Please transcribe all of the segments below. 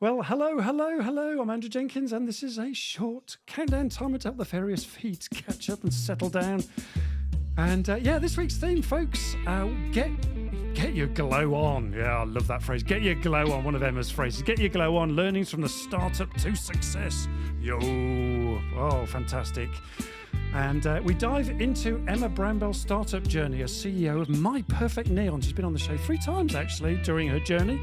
Well, hello, hello, hello. I'm Andrew Jenkins, and this is a short countdown timer to help the various feeds catch up and settle down. And this week's theme, folks, get your glow on. Yeah, I love that phrase. Get your glow on, one of Emma's phrases. Get your glow on, learnings from the startup to success. Yo, oh, fantastic. And we dive into Emma Brambell's startup journey as CEO of My Perfect Neon. She's been on the show 3 times, actually, during her journey.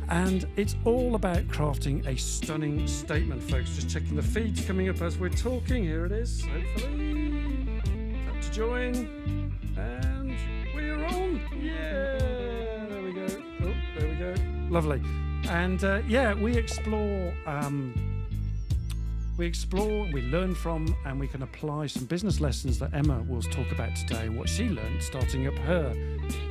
And it's all about crafting a stunning statement, folks. Just checking the feeds coming up as we're talking. Here it is, hopefully. Tap to join. And we're on. Yeah, there we go. Oh, there we go. Lovely. And we learn from, and we can apply some business lessons that Emma will talk about today, what she learned starting up her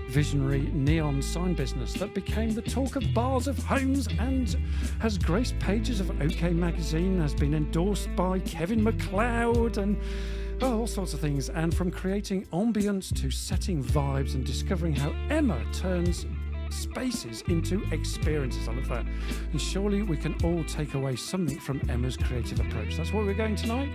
visionary neon sign business that became the talk of bars, of homes, and has graced pages of OK Magazine, has been endorsed by Kevin MacLeod, and all sorts of things. And from creating ambiance to setting vibes and discovering how Emma turns spaces into experiences. I love that. And surely we can all take away something from Emma's creative approach. That's what we're going this morning.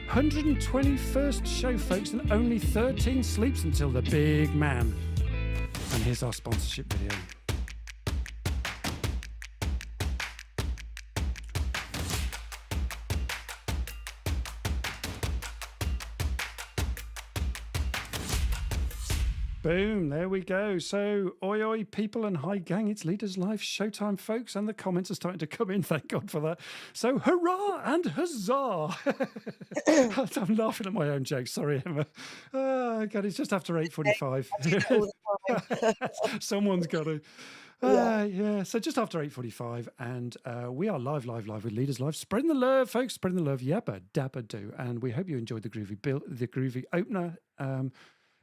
121st show, folks, and only 13 sleeps until the big man. And here's our sponsorship video. Boom, there we go. So, oi, oi, people and hi, gang, it's Leaders Live showtime, folks, and the comments are starting to come in, thank God for that. So, hurrah and huzzah. I'm laughing at my own jokes, sorry, Emma. Oh, God, it's just after 8:45. Someone's got to. So just after 8:45, and we are live with Leaders Live. Spreading the love, folks, spreading the love, yabba dabba do. And we hope you enjoyed the groovy opener,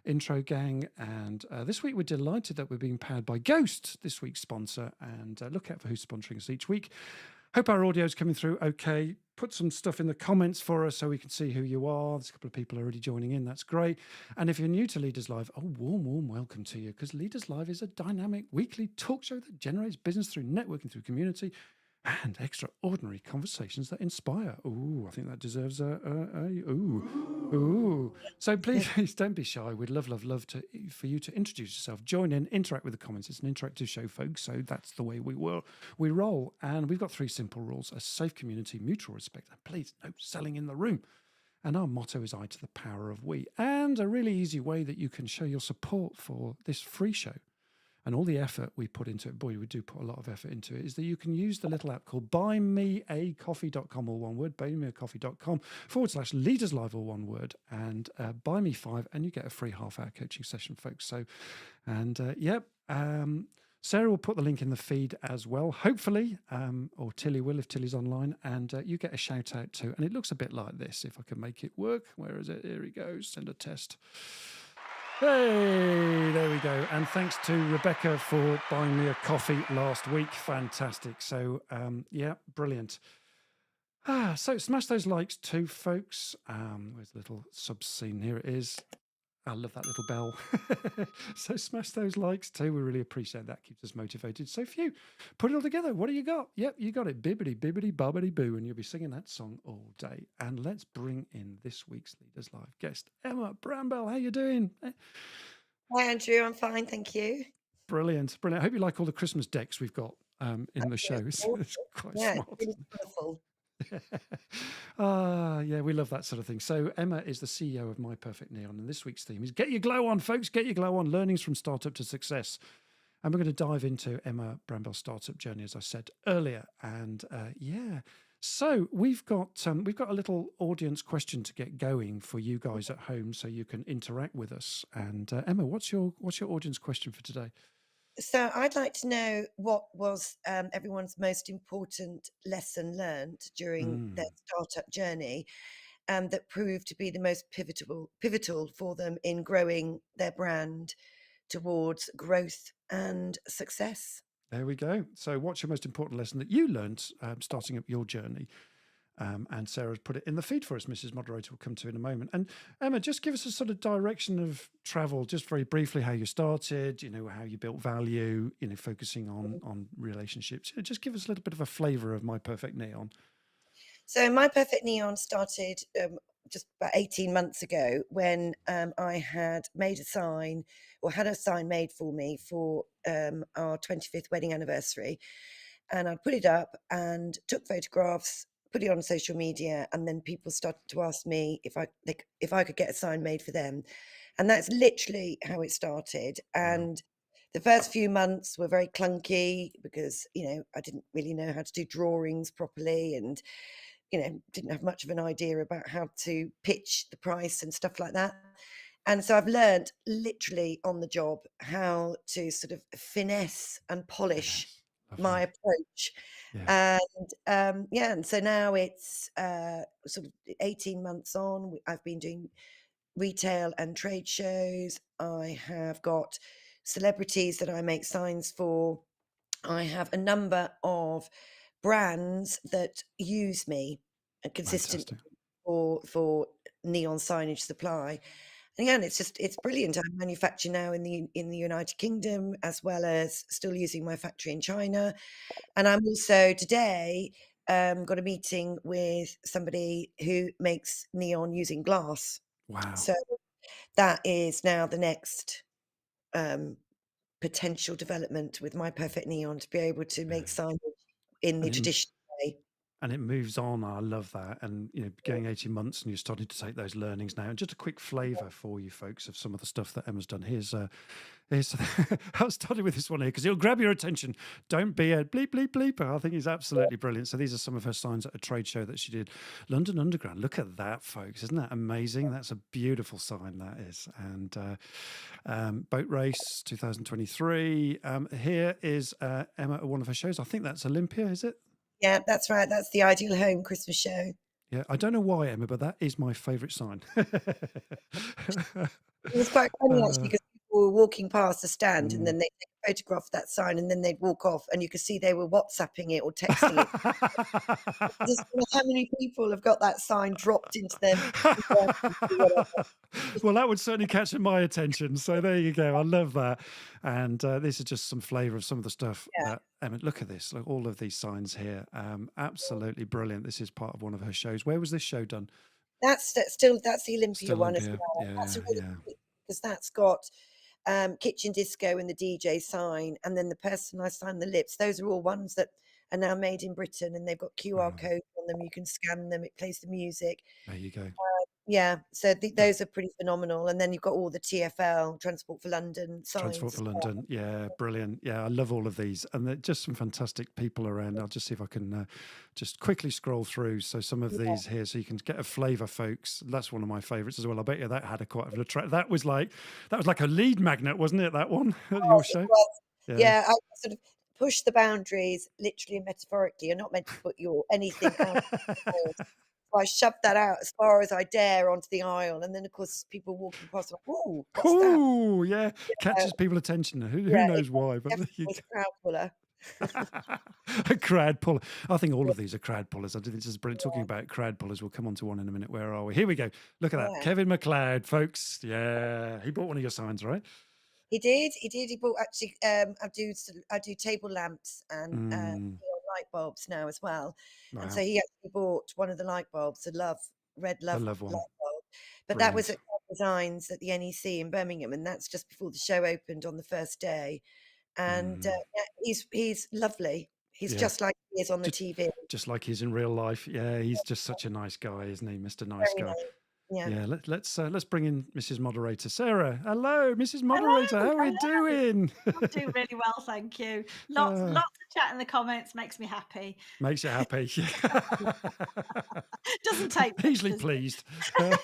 intro, gang. And this week we're delighted that we're being powered by Ghost, this week's sponsor, and look out for who's sponsoring us each week. Hope our audio is coming through okay. Put some stuff in the comments for us so we can see who you are. There's a couple of people already joining in. That's great. And if you're new to Leaders Live, warm welcome to you, because Leaders Live is a dynamic weekly talk show that generates business through networking, through community, and extraordinary conversations that inspire. Ooh, I think that deserves a ooh. So please don't be shy. We'd love for you to introduce yourself, join in, interact with the comments. It's an interactive show, folks, so that's the way we roll. And we've got 3 simple rules: a safe community, mutual respect, and please, no selling in the room. And our motto is I to the power of we. And a really easy way that you can show your support for this free show and all the effort we put into it, boy, we do put a lot of effort into it, is that you can use the little app called buymeacoffee.com, all one word, buymeacoffee.com/leaderslive, all one word, and buy me 5 and you get a free half-hour coaching session, folks. So, and Sarah will put the link in the feed as well, hopefully, or Tilly will if Tilly's online, and you get a shout out too. And it looks a bit like this, if I can make it work. Where is it? Here we go, send a test. Hey, there we go. And thanks to Rebecca for buying me a coffee last week. Fantastic. So, brilliant. So smash those likes too, folks. Where's the little sub scene? Here it is. I love that little bell. So smash those likes too. We really appreciate that. Keeps us motivated. So if you put it all together, what do you got? Yep, you got it. Bibbidi, bibbidi, bobbidi, boo. And you'll be singing that song all day. And let's bring in this week's Leaders Live guest, Emma Brambell. How you doing? Hi, Andrew. I'm fine, thank you. Brilliant. I hope you like all the Christmas decks we've got in the show. It's quite smart. It's really colourful. We love that sort of thing. So Emma is the CEO of My Perfect Neon, and this week's theme is get your glow on, folks. Get your glow on, learnings from startup to success. And we're going to dive into Emma Brambell's startup journey, as I said earlier. And so we've got a little audience question to get going for you guys at home, so you can interact with us. And Emma, what's your audience question for today? So I'd like to know what was everyone's most important lesson learned during their startup journey, that proved to be the most pivotal for them in growing their brand towards growth and success. There we go. So what's your most important lesson that you learned starting up your journey? And Sarah's put it in the feed for us. Mrs. Moderator will come to in a moment. And Emma, just give us a sort of direction of travel, just very briefly, how you started, how you built value, focusing on relationships. Just give us a little bit of a flavour of My Perfect Neon. So My Perfect Neon started just about 18 months ago when I had made a sign, or had a sign made for me for our 25th wedding anniversary. And I put it up and took photographs, put it on social media, and then people started to ask me if I could get a sign made for them. And that's literally how it started. And the first few months were very clunky because, I didn't really know how to do drawings properly, and didn't have much of an idea about how to pitch the price and stuff like that. And so I've learned literally on the job how to sort of finesse and polish my approach. Yeah. And so now it's sort of 18 months on. I've been doing retail and trade shows. I have got celebrities that I make signs for. I have a number of brands that use me consistently Fantastic. for neon signage supply. And again, it's brilliant. I'm manufacturing now in the United Kingdom, as well as still using my factory in China. And I'm also today got a meeting with somebody who makes neon using glass. Wow. So that is now the next um, potential development with My Perfect Neon, to be able to make signage in the And it, traditional way. and it moves on. I love that. And, going 18 months and you're starting to take those learnings now. And just a quick flavour for you folks of some of the stuff that Emma's done. Here's I'll start with this one here because it'll grab your attention. Don't be a bleep, bleep, bleeper. I think he's absolutely brilliant. So these are some of her signs at a trade show that she did. London Underground. Look at that, folks. Isn't that amazing? That's a beautiful sign, that is. And Boat Race 2023. Here is Emma at one of her shows. I think that's Olympia, is it? Yeah, that's right. That's the Ideal Home Christmas show. Yeah, I don't know why, Emma, but that is my favourite sign. It was quite funny actually, because people were walking past the stand and Mm. then they take a photograph of that sign and then they'd walk off, and you could see they were WhatsApping it or texting it. I just wonder how many people have got that sign dropped into their Well, that would certainly catch my attention. So there you go. I love that. And this is just some flavour of some of the stuff yeah. that Emma. Look at this. Look, all of these signs here. Absolutely brilliant. This is part of one of her shows. Where was this show done? That's the Olympia Still one as Olympia. well. That's Yeah, a really yeah. good, because that's got kitchen disco and the DJ sign, and then the personalised sign, the lips. Those are all ones that are now made in Britain, and they've got QR codes on them. You can scan them. It plays the music. There you go. Yeah, so those are pretty phenomenal. And then you've got all the TfL, Transport for London Transport signs for as well. London. Yeah, brilliant. Yeah, I love all of these. And they're just some fantastic people around. I'll just see if I can just quickly scroll through. So some of these here, so you can get a flavour, folks. That's one of my favourites as well. I bet you that had a quite a that was like a lead magnet, wasn't it? That one at your It show? was. Yeah. Yeah, I sort of push the boundaries, literally and metaphorically. You're not meant to put your anything out. So I shoved that out as far as I dare onto the aisle, and then of course people walking past, like, "Ooh, what's that?" Oh, yeah. Uh, Catches people attention. Who yeah, it knows why? But there definitely you was go. a crowd puller. A crowd puller. I think all Yeah, of these are crowd pullers. I think this is brilliant. Talking about crowd pullers, we'll come on to one in a minute. Where are we? Here we go. Look at that. yeah. Kevin McLeod, folks. Yeah. He bought one of your signs, right? He did. He did. He bought actually. I do table lamps and Mm, neon light bulbs now as well. And so wow. he actually bought one of the light bulbs, the red The love love one. light bulb. But that was Brilliant. at Designs at the NEC in Birmingham, and that's just before the show opened on the first day. And Mm, yeah, he's lovely. He's yeah. just like he is on the Just, TV. just like he's in real life. Yeah. He's just such a nice guy, isn't he? Mr. Nice Very Guy. nice. Yeah. Yeah. Let's bring in Mrs. Moderator. Sarah. Hello, Mrs. Moderator. Hello, How are we hello. doing? I'm doing really well, thank you. Lots Uh, of chat in the comments makes me happy. Makes you happy. Doesn't take much, Easily does it? pleased. Yeah.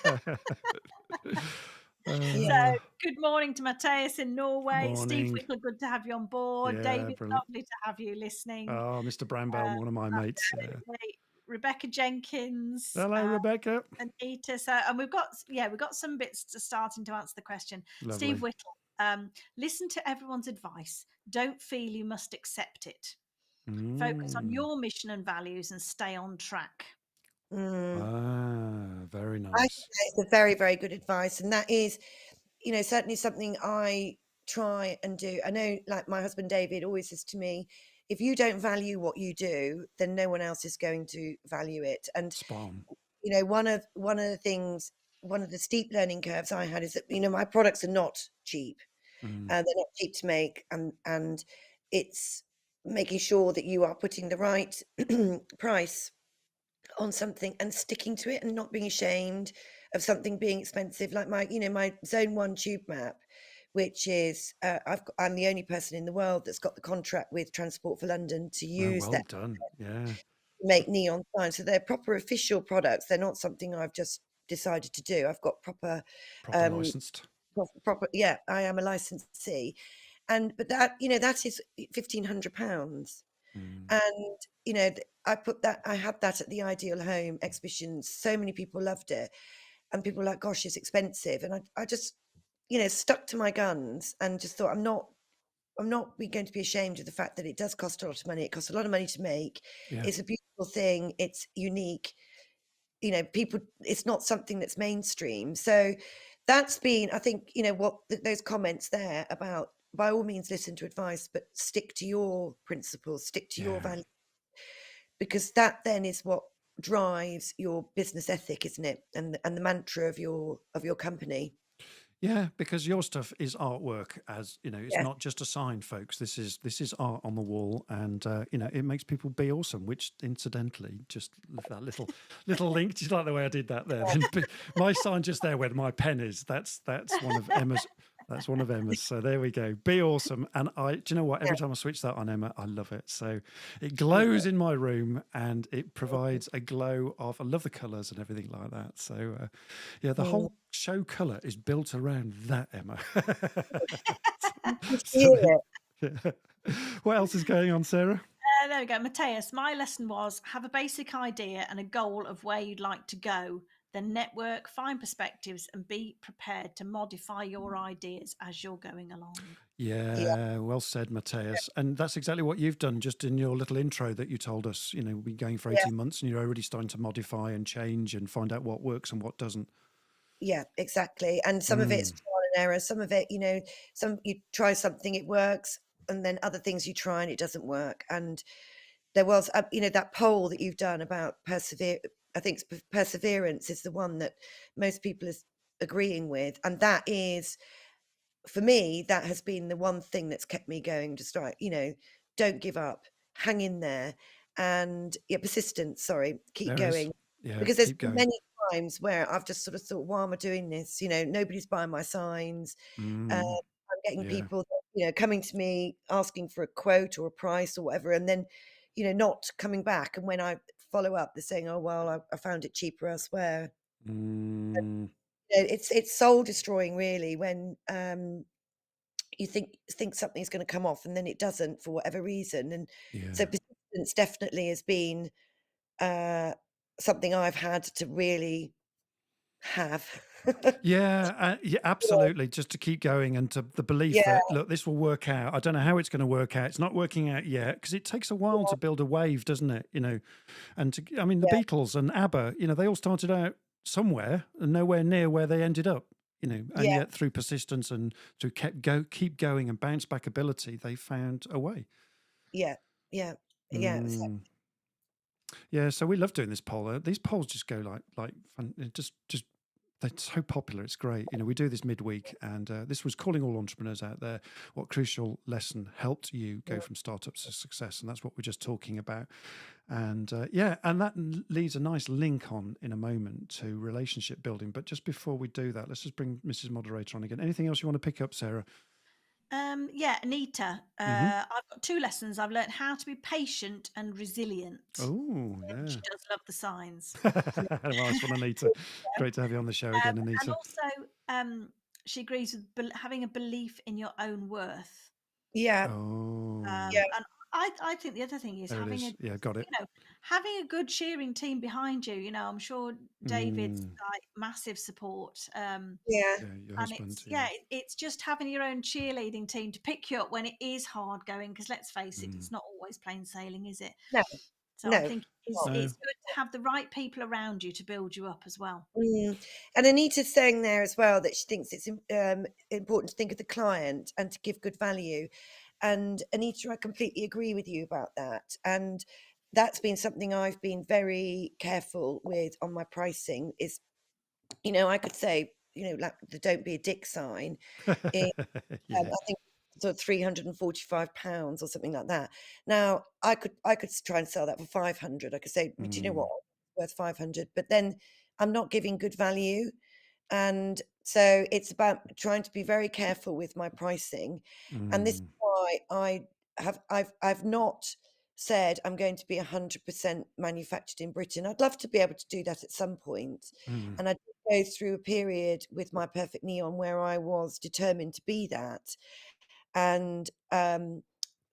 So, good morning to Matthias in Norway. Steve Morning. Whittle, good to have you on board. Yeah, David, brilliant. lovely to have you listening. Oh, Mr. Brambell, one of my mates. Yeah. Absolutely. Rebecca Jenkins, Hello, Rebecca. Anita. So, and we've got some bits to starting to answer the question. Lovely. Steve Whittle, listen to everyone's advice. Don't feel you must accept it. Focus on Mm. your mission and values and stay on track. Very I think nice. that is a very, very good advice, and that is, certainly something I try and do. I know, like my husband David always says to me, if you don't value what you do, then no one else is going to value it. And Spawn. one of the steep learning curves I had is that my products are not cheap. They're not cheap to make, and it's making sure that you are putting the right price on something and sticking to it and not being ashamed of something being expensive. Like my Zone 1 tube map, which is I'm the only person in the world that's got the contract with Transport for London to Oh, use well that done. Yeah. to make neon signs. So they're proper official products. They're not something I've just decided to do. I've got proper Proper um licensed. proper, yeah, I am a licensee. But that is £1,500. Mm. And I had that at the Ideal Home exhibition. So many people loved it, and people were like, gosh, it's expensive. And I just stuck to my guns and just thought, I'm not going to be ashamed of the fact that it does cost a lot of money. It costs a lot of money to make. Yeah. It's a beautiful thing. It's unique. People, it's not something that's mainstream. So that's been, I think, those comments there about, by all means listen to advice, but stick to your principles, stick to your Yeah. values, because that then is what drives your business ethic, isn't it? And the mantra of your company. Yeah, because your stuff is artwork, as you know, it's Yeah. not just a sign, folks. This is art on the wall, and it makes people be awesome. Which, incidentally, just that little link. Do you like the way I did that there? Then my sign just there where my pen is. That's one of Emma's. That's one of Emma's. So there we go. Be awesome. And do you know what? Every Yeah. time I switch that on Emma, I love it. So it glows in my room, and it provides a glow of. I love the colours and everything like that. So yeah, the Mm. whole show colour is built around that, Emma. Just So hear it. yeah. What else is going on, Sarah? There we go. Mateus, my lesson was have a basic idea and a goal of where you'd like to go, then network, find perspectives, and be prepared to modify your ideas as you're going along. Yeah. Yeah, well said, Mateus. And that's exactly what you've done just in your little intro that you told us. We've been going for Yeah. 18 months and you're already starting to modify and change and find out what works and what doesn't. Yeah, exactly. And some of it's trial and error. Some of it, some you try something, it works, and then other things you try and it doesn't work. And there was, that poll that you've done about I think perseverance is the one that most people is agreeing with, and that is, for me, that has been the one thing that's kept me going. Just right, don't give up, hang in there, and yeah, persistence. Sorry, keep There is. going, Yeah, because there's keep been going. many times where I've just sort of thought, why am I doing this? Nobody's buying my signs. I'm getting Yeah. people, coming to me asking for a quote or a price or whatever, and then, not coming back. And when I follow up, they're saying, "Oh well, I found it cheaper elsewhere." Mm, It's soul destroying, really, when you think something's going to come off and then it doesn't for whatever reason. And so yeah. persistence definitely has been uh, something I've had to really have. Yeah, yeah, Yeah, absolutely. Just to keep going and to the belief yeah, that, look, this will work out. I don't know how it's going to work out. It's not working out yet because it takes a while to build a wave, doesn't it? And I mean, the yeah, Beatles and ABBA, they all started out somewhere and nowhere near where they ended up. And yeah, yet through persistence and through keep going and bounce back ability, they found a way. yeah, yeah, yeah. Mm. Yeah, so we love doing this poll. These polls just go like fun, just they're so popular. It's great. We do this midweek, and this was calling all entrepreneurs out there. What crucial lesson helped you go from startups to success? And that's what we're just talking about. And yeah, and that leads a nice link on in a moment to relationship building. But just before we do that, let's just bring Mrs. Moderator on again. Anything else you want to pick up, Sarah? Yeah, Anita, Mm-hmm. I've got two lessons. I've learned how to be patient and resilient. Oh, She yeah. does love the signs. Nice one, Anita. Great to have you on the show again, And Anita. also, she agrees with having a belief in your own worth. Yeah, Oh, yeah, And I think the other thing is there it having is. Yeah, got it. having a good cheering team behind you. I'm sure David's Mm, like massive support. yeah, yeah, your And husband. it's it's just having your own cheerleading team to pick you up when it is hard going. Because let's face it, Mm, it's not always plain sailing, is it? no, So I No. think So, it's good to have the right people around you to build you up as well. And Anita's saying there as well that she thinks it's important to think of the client and to give good value. And Anita, I completely agree with you about that. And that's been something I've been very careful with on my pricing is, I could say, like the don't be a dick sign yeah. I think sort of £345 or something like that. Now, I could try and sell that for 500. I could say, "Do you know what? Mm, Worth 500." But then I'm not giving good value. And so it's about trying to be very careful with my pricing. And this is mm, why I've not said I'm going to be 100% manufactured in Britain. I'd love to be able to do that at some point. mm, And I did go through a period with my Perfect Neon where I was determined to be that and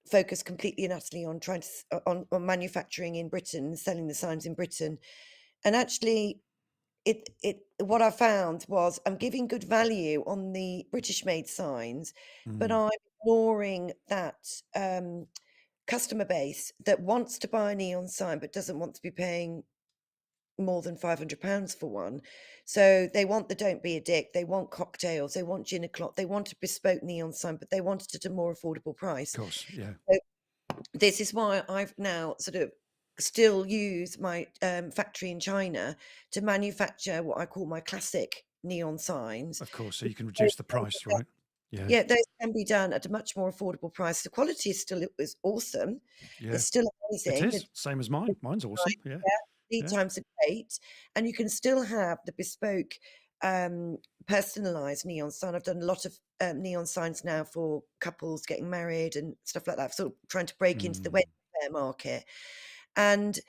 focus completely and utterly on trying to on manufacturing in Britain, selling the signs in Britain. And actually it what I found was I'm giving good value on the British made signs, but mm. I'm ignoring that customer base that wants to buy a neon sign but doesn't want to be paying more than £500 for one. So they want the don't be a dick, they want cocktails, they want gin o'clock, they want a bespoke neon sign, but they want it at a more affordable Of price. course, yeah. So this is why I've now sort of still use my factory in China to manufacture what I call my classic neon signs. Of course, so you Because can those reduce the can be price, done- right? Yeah, Yeah, those can be done at a much more affordable price. The quality is awesome. yeah. It's still It amazing. is. Same as mine. Mine's awesome. Yeah, Yeah, lead yeah. times are great, and you can still have the bespoke, personalised neon sign. I've done a lot of neon signs now for couples getting married and stuff like that. Sort of trying to break into the Mm, wedding fair market, and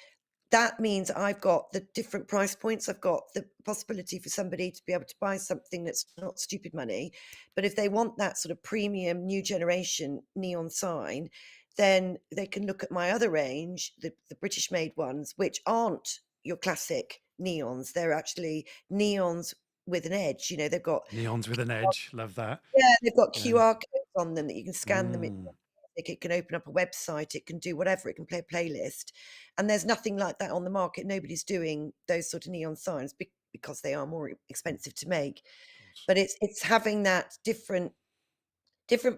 that means I've got the different price points. I've got the possibility for somebody to be able to buy something that's not stupid money. But if they want that sort of premium new generation neon sign, then they can look at my other range, the British made ones, which aren't your classic neons. They're actually neons with an edge. They've got neons with an edge. Love that. yeah, they've got Yeah. QR codes on them that you can scan them. Mm, It can open up a website, it can do whatever, it can play a playlist. And there's nothing like that on the market. Nobody's doing those sort of neon signs because they are more expensive to make. of course. But it's having that different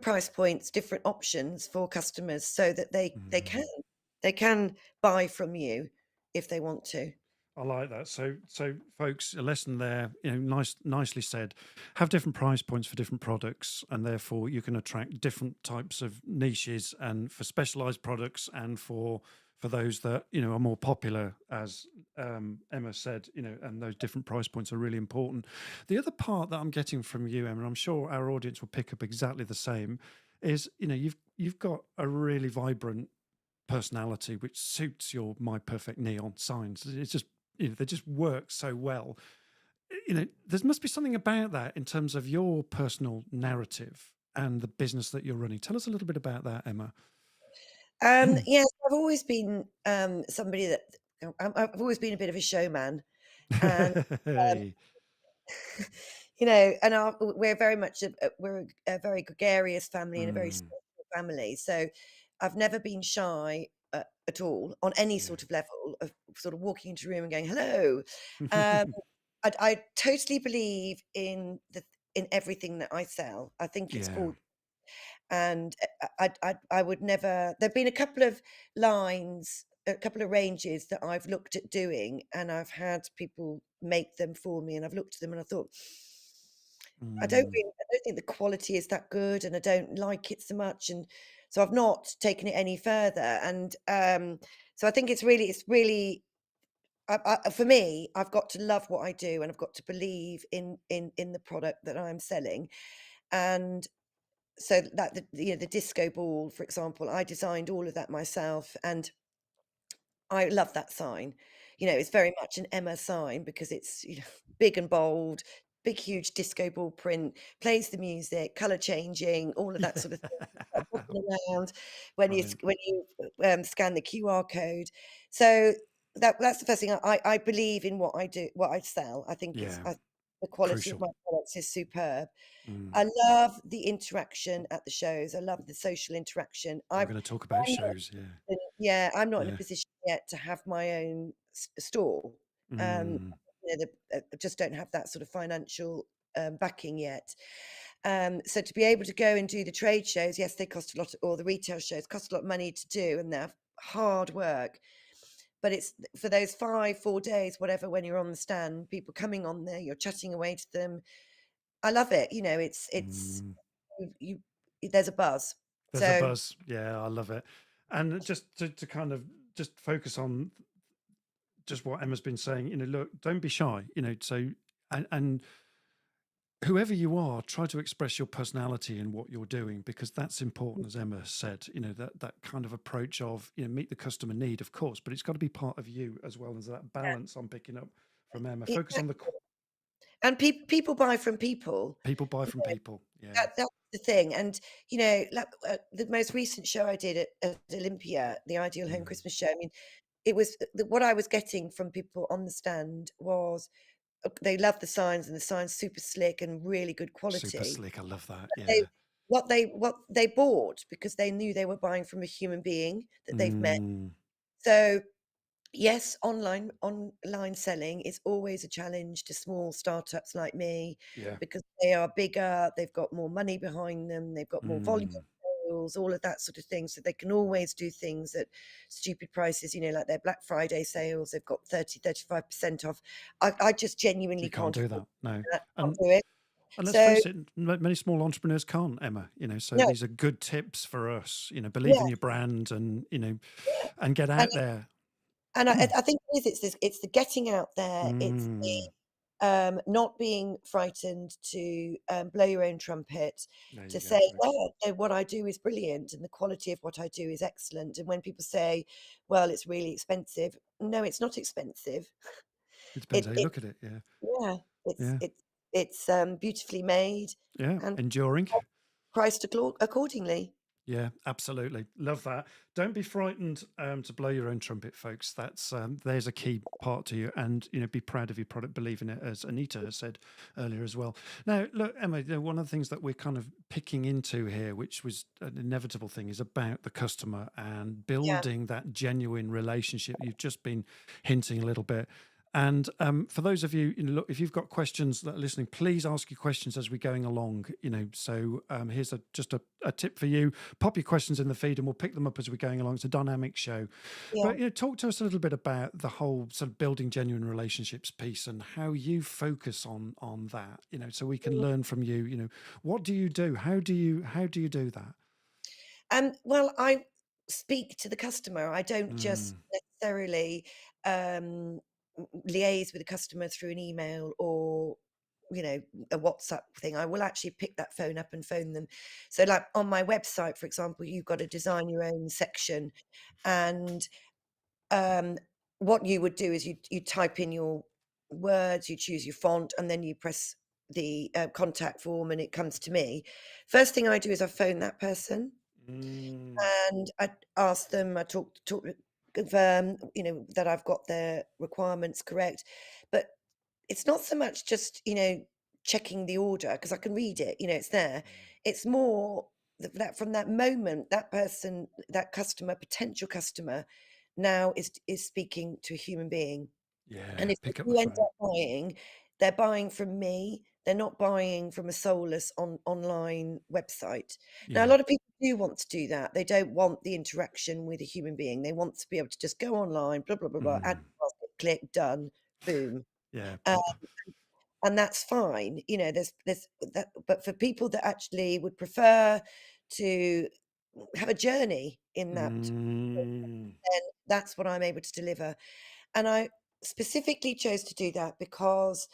price points, different options for customers so that Mm. they can buy from you if they want to. I like that. So, folks, a lesson there. Nicely said. Have different price points for different products, and therefore you can attract different types of niches, and for specialized products, and for those that are more popular, as Emma said. And those different price points are really important. The other part that I'm getting from you, Emma, and I'm sure our audience will pick up exactly the same, is you've got a really vibrant personality which suits your my perfect neon signs. It's just they just work so well. There must be something about that in terms of your personal narrative and the business that you're running. Tell us a little bit about that, Emma. Yes, I've always been somebody that I've always been a bit of a showman, and Hey. and we're very much we're a very gregarious family and a very Mm, social family. So I've never been shy at all on any yeah. sort of level of sort of walking into a room and going hello. Um, I totally believe in everything that I sell. I think it's Yeah. called and I would never. There've been a couple of lines, a couple of ranges that I've looked at doing, and I've had people make them for me, and I've looked at them and I thought, Mm, I don't think the quality is that good, and I don't like it so much, and so I've not taken it any further. And so I think it's really. For me, I've got to love what I do, and I've got to believe in the product that I'm selling, and so that the disco ball, for example, I designed all of that myself, and I love that sign. It's very much an Emma sign because it's big and bold, big huge disco ball print, plays the music, color changing, all of that sort of thing. Like walking around brilliant. when you scan the QR code. So that's the first thing. I believe in what I do, what I sell. I think Yeah. the quality of Crucial. my products is superb. Mm. I love the interaction at the shows. I love the social interaction. We're going to talk about shows. Yeah. I'm not in a Yeah. position yet to have my own store. Mm. I just don't have that sort of financial backing yet. So to be able to go and do the trade shows, yes, they cost a lot, or the retail shows cost a lot of money to do, and they're hard work. But it's for those 4 days, whatever, when you're on the stand, people coming on there, you're chatting away to them. I love it. It's Mm. you there's a buzz. There's a So buzz. Yeah, I love it. And just to kind of just focus on just what Emma's been saying, look, don't be shy, so, and whoever you are, try to express your personality in what you're doing, because that's important, as Emma said, that kind of approach of, meet the customer need, of course, but it's got to be part of you as well as that balance I'm picking up from Emma. Focus on the exactly. And people buy from people. people buy You from know, people. Yeah. that's the thing. And like, the most recent show I did at Olympia, the Ideal Home Mm. Christmas show. I mean, it was what I was getting from people on the stand was they love the signs, and the signs super slick and really good Super quality. slick. I love that. They Yeah. what they bought, because they knew they were buying from a human being that they've met. Mm. So yes, online selling is always a challenge to small startups like me, Yeah. because they are bigger, they've got more money behind them, they've got more volume Mm. sales, all of that sort of thing. So they can always do things at stupid prices, like their Black Friday sales, they've got 30-35% off. I just genuinely You can't can't do afford that. No. that, can't And do it. And let's So face it, many small entrepreneurs can't, Emma. So no, these are good tips for us. Believe yeah, in your brand, and yeah. and get And out there. I think it's the getting out there, it's Mm. not being frightened to blow your own trumpet, There to you go, say, folks. "Yeah, no, what I do is brilliant, and the quality of what I do is excellent." And when people say, "Well, it's really expensive," no, it's not expensive. It depends It how you it look at it. Yeah, yeah, yeah, it's beautifully made yeah. and Enduring. priced accordingly. Yeah, absolutely. Love that. Don't be frightened to blow your own trumpet, folks. That's there's a key part to you, and be proud of your product, believe in it, as Anita has said earlier as well. Now, look, Emma, one of the things that we're kind of picking into here, which was an inevitable thing, is about the customer and Yeah, building that genuine relationship. You've just been hinting a little bit. And for those of you, look, if you've got questions that are listening, please ask your questions as we're going along. So here's just a tip for you: pop your questions in the feed, and we'll pick them up as we're going along. It's a dynamic show, yeah. but talk to us a little bit about the whole sort of building genuine relationships piece and how you focus on that. So we can learn from you. What do you do? How do you do that? Well, I speak to the customer. I don't just Mm. necessarily um, liaise with the customer through an email or a WhatsApp thing. I will actually pick that phone up and phone them. So, like on my website, for example, you've got to design your own section, and um, what you would do is you type in your words, you choose your font, and then you press the contact form, and it comes to me. First thing I do is I phone that person, Mm. and I ask them, I talk confirm, that I've got their requirements correct. But it's not so much just, checking the order, because I can read it, it's there. It's more that from that moment, that person, that customer, potential customer, now is speaking to a human being. And Yeah, if they pick up the do end phone. up buying, they're buying from me. They're not buying from a soulless online website. Now, a Yeah. lot of people do want to do that. They don't want the interaction with a human being. They want to be able to just go online, blah, blah, blah, blah, add Mm. to basket, click, done, boom. Yeah. Uh, Pop. and that's fine. There's that, but for people that actually would prefer to have a journey in that, Mm. then that's what I'm able to deliver. And I specifically chose to do that because,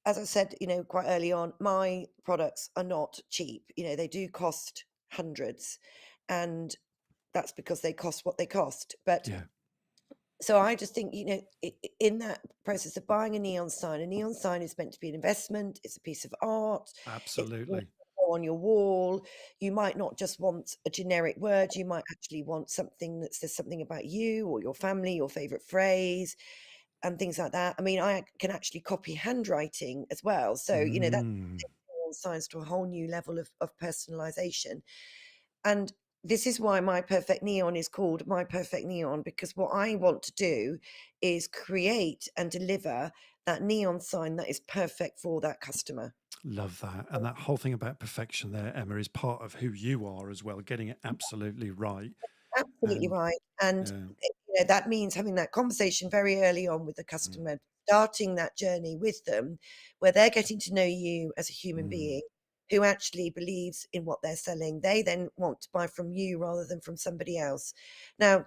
as I said, quite early on, my products are not cheap. They do cost hundreds, and that's because they cost what they cost. But Yeah. so I just think, in that process of buying a neon sign is meant to be an investment. It's a piece of art. It's meant Absolutely. to go on your wall. You might not just want a generic word. You might actually want something that says something about you or your family, your favorite phrase. and things like that. I mean, I can actually copy handwriting as well. So, you know, that Mm. takes neon signs to a whole new level of personalization. And this is why My Perfect Neon is called My Perfect Neon, because what I want to do is create and deliver that neon sign that is perfect for that customer. Love that. And that whole thing about perfection there, Emma, is part of who you are as well, getting it absolutely right. Absolutely And right. And yeah. that means having that conversation very early on with the Mm. customer, starting that journey with them, where they're getting to know you as a human Mm. being who actually believes in what they're selling. They then want to buy from you rather than from somebody else. Now,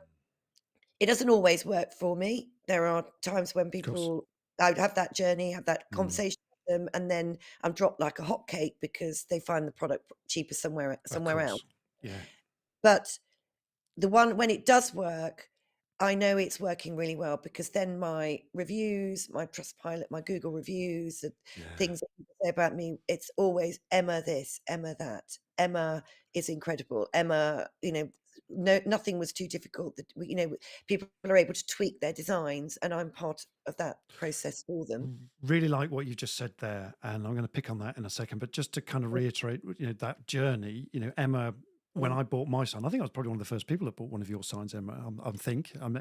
it doesn't always work for me. There are times when Of course. I would have that journey, have that Mm. conversation with them, and then I'm dropped like a hotcake because they find the product cheaper somewhere Of else. course. Yeah. But the one when it does work, I know it's working really well because then my reviews, my Trustpilot, my Google reviews, the Yeah. things that people say about me, it's always Emma this, Emma that. Emma is incredible. Emma, no, nothing was too difficult. That people are able to tweak their designs, and I'm part of that process for them. Really like what you just said there, and I'm going to pick on that in a second. But just to kind of reiterate, that journey. Emma, when Mm. I bought my sign, I think I was probably one of the first people that bought one of your signs, Emma.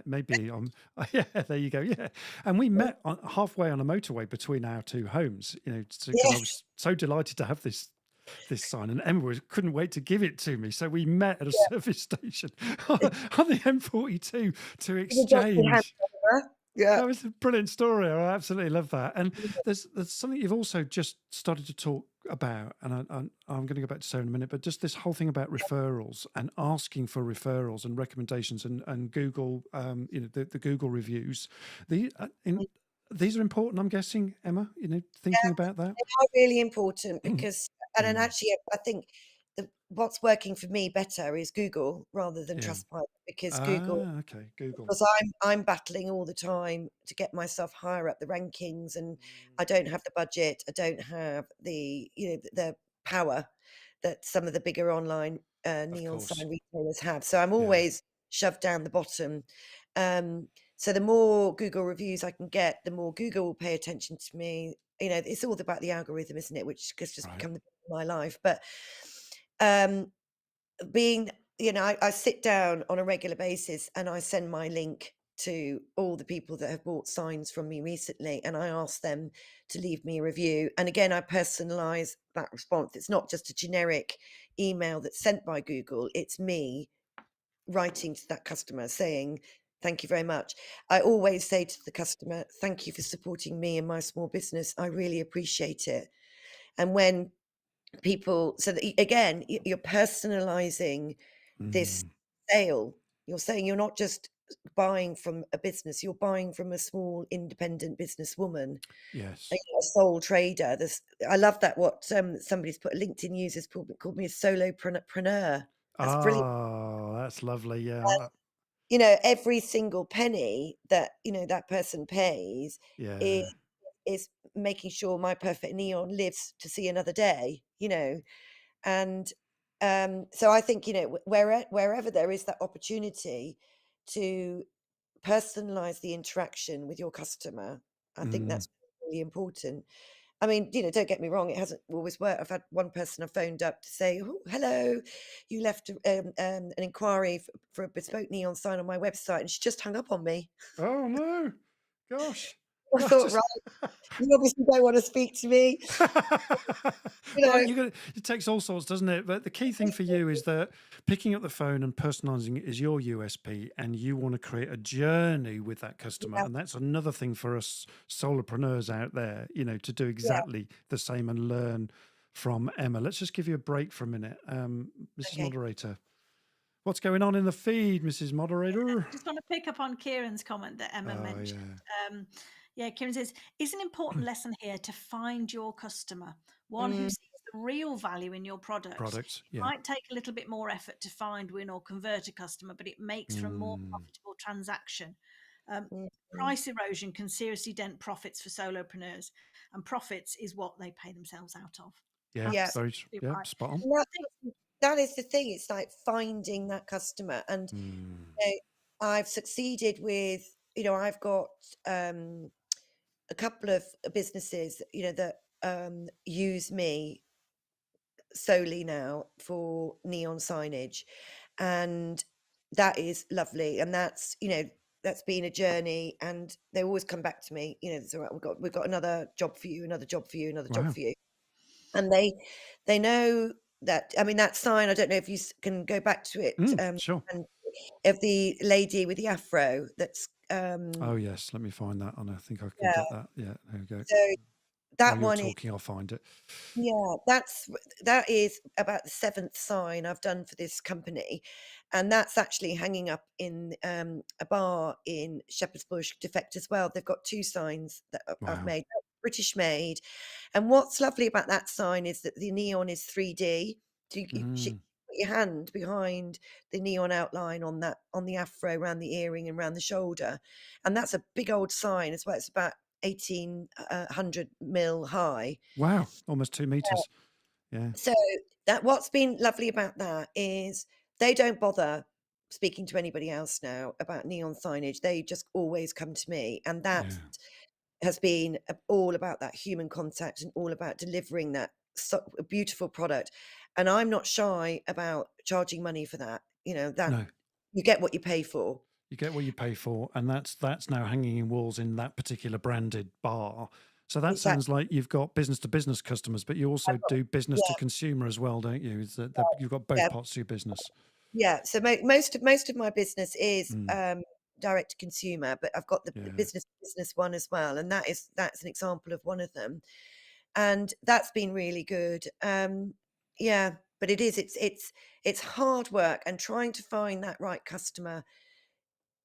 Maybe I'm. Yeah, there you go. Yeah, and we met halfway on a motorway between our two homes. Because I Yeah, was so delighted to have this sign, and Emma couldn't wait to give it to me. So we met at a yeah. service station on the M42 to You've got your hand exchange. over. Yeah. That was a brilliant story. I absolutely love that. And there's something you've also just started to talk about, and I'm going to go back to Sarah in a minute, but just this whole thing about referrals and asking for referrals and recommendations and Google, the Google reviews. These are important, I'm guessing, Emma. Thinking about that. They are really important because and then Mm. actually I think what's working for me better is Google rather than Yeah. Trustpilot because Okay. Google. I'm battling all the time to get myself higher up the rankings, and I don't have the budget, I don't have the power that some of the bigger online Of neon course. sign retailers have. So I'm Yeah. always shoved down the bottom. So the more Google reviews I can get, the more Google will pay attention to me. It's all about the algorithm, isn't it? Which has just Right. become the bit of my life. But um, being, I sit down on a regular basis and I send my link to all the people that have bought signs from me recently, and I ask them to leave me a review. And again, I personalize that response. It's not just a generic email that's sent by Google, it's me writing to that customer saying, thank you very much. I always say to the customer, thank you for supporting me and my small business. I really appreciate it. And when people, so that, again, you're personalizing this Mm. sale. You're saying you're not just buying from a business, you're buying from a small independent businesswoman, Yes. a sole trader. I love that what somebody's put, LinkedIn users called me a solopreneur. That's brilliant. That's lovely. Yeah. Every single penny that that person pays is Yeah. is making sure My Perfect Neon lives to see another day. And so I think wherever there is that opportunity to personalize the interaction with your customer, I think Mm. that's really important. I mean, don't get me wrong, it hasn't always worked. I've had one person I phoned up to say, "Oh, hello, you left an inquiry for a bespoke neon sign on my website," and she just hung up on me. Oh no! Gosh. I thought, right, you obviously don't want to speak to me. You Well, know, it takes all sorts, doesn't it? But the key thing for you is that picking up the phone and personalizing it is your USP, and you want to create a journey with that customer. yeah, And that's another thing for us solopreneurs out there, to do yeah, exactly the same and learn from Emma. Let's just give you a break for a minute. Mrs. okay. Moderator, what's going on in the feed, Mrs. Moderator? I just want to pick up on Kieran's comment that Emma Oh, mentioned. yeah. Kieran says, is an important lesson here to find your customer, one who Mm, sees the real value in your product. Products. It Yeah. might take a little bit more effort to find, win, or convert a customer, but it makes for a more Mm. profitable transaction. Um, mm, mm. Price erosion can seriously dent profits for solopreneurs, and profits is what they pay themselves out of. Yeah. Yeah, Absolutely Yeah. right. Spot on. and that is the thing. It's like finding that customer, and Mm. know, I've succeeded with I've got a couple of businesses, that use me solely now for neon signage, and that is lovely. And that's been a journey, and they always come back to me. It's all right. We've got another job for you, another job for you, another job Wow. for you, and they know that. I mean, that sign. I don't know if you can go back to it. Sure. And of the lady with the afro. Oh, yes. Let me find that. And I think I can Yeah. get that. Yeah, there we go. So While that you're one is. talking, I'll find it. Yeah, that is about the seventh sign I've done for this company, and that's actually hanging up in a bar in Shepherd's Bush Defect as well. They've got two signs that I've Wow. made, British made, and what's lovely about that sign is that the neon is 3D. So you Mm. put your hand behind the neon outline on the afro, around the earring and around the shoulder, and that's a big old sign as well. It's about 1800 mil high. Wow. Almost 2 meters. Yeah. So that what's been lovely about that is they don't bother speaking to anybody else now about neon signage. They just always come to me, and that Yeah. has been all about that human contact and all about delivering that a beautiful product. And I'm not shy about charging money for that. That No. you get what you pay for. You get what you pay for, and that's now hanging in walls in that particular branded bar. So that Exactly. sounds like you've got business to business customers, but you also I've got- do business to Yeah, consumer as well, don't you? Is that you've got both yeah. parts of your business. Yeah, so most of my business is Mm, direct to consumer, but I've got the yeah. business to business one as well, and that's an example of one of them, and that's been really good. Yeah, but it's hard work and trying to find that right customer.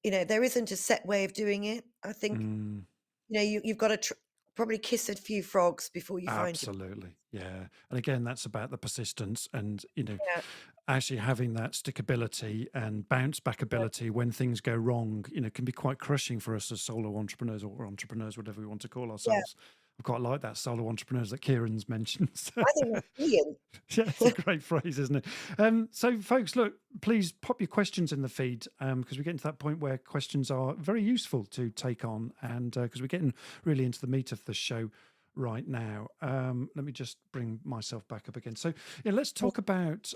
There isn't a set way of doing it. I think Mm, you've got to probably kiss a few frogs before you find your. absolutely. Yeah. And again, that's about the persistence and, Yeah, actually having that stickability and bounce back yeah, ability when things go wrong, can be quite crushing for us as solo entrepreneurs or entrepreneurs, whatever we want to call yeah. ourselves. I quite like that solo entrepreneurs that Kieran's mentioned. I think that's brilliant. Yeah, it's a great phrase, isn't it? So, folks, look, please pop your questions in the feed because we're getting to that point where questions are very useful to take on, and because we're getting really into the meat of the show right now. Let me just bring myself back up again. So, yeah, let's talk about.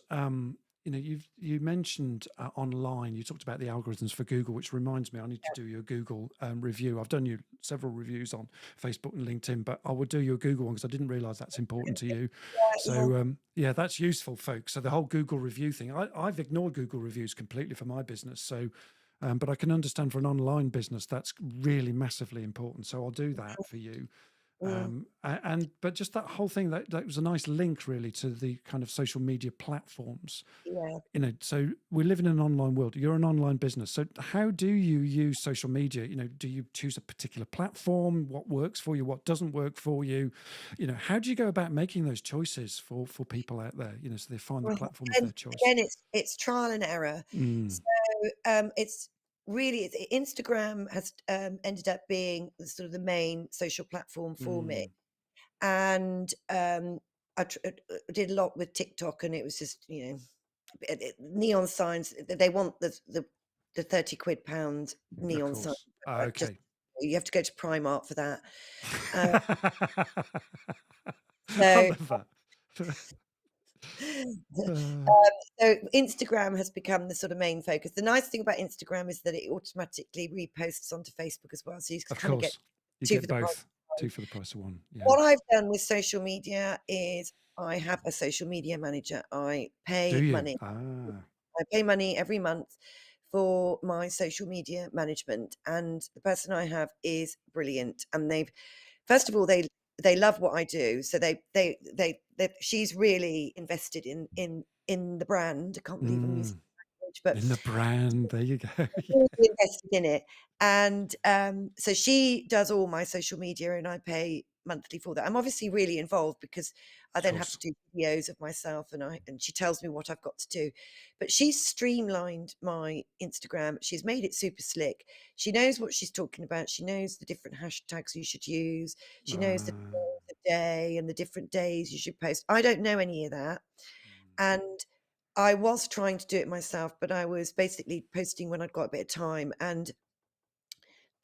You mentioned online. You talked about the algorithms for Google, which reminds me, I need to do your Google review. I've done you several reviews on Facebook and LinkedIn, but I would do your Google one because I didn't realize that's important to you. Yeah, So yeah, that's useful, folks. So the whole Google review thing, I've ignored Google reviews completely for my business. So, but I can understand for an online business that's really massively important. So I'll do that for you. yeah. But just that whole thing that was a nice link really to the kind of social media platforms. Yeah. So we live in an online world. You're an online business. So how do you use social media? Do you choose a particular platform? What works for you? What doesn't work for you? How do you go about making those choices for people out there? So they find the Well, platform of their choice. again, it's trial and error. Mm, So, it's really Instagram has, ended up being the sort of the main social platform for me, mm, and, did a lot with TikTok, and it was just, neon signs, they want the 30 quid pound of neon sign. course. Just Okay. you have to go to Primark for that. Uh, I so love that. Uh, So Instagram has become the sort of main focus. The nice thing about Instagram is that it automatically reposts onto Facebook as well. So you of kind of get course, you two for get the price both. of one. Two for the price of one. Yeah. What I've done with social media is I have a social media manager. I Do pay you? money. Ah, I pay money every month for my social media management. And the person I have is brilliant. And first of all, they love what I do. So she's really invested in the brand. I can't believe I'm using mm, that language, but in the brand. There you go. really Yeah. invested in it. And so she does all my social media and I pay monthly for that. I'm obviously really involved because I Of then have to course. do videos of myself and she tells me what I've got to do. But she's streamlined my Instagram. She's made it super slick. She knows what she's talking about. She knows the different hashtags you should use. She knows the Ah, day and the different days you should post. I don't know any of that. And I was trying to do it myself, but I was basically posting when I'd got a bit of time. And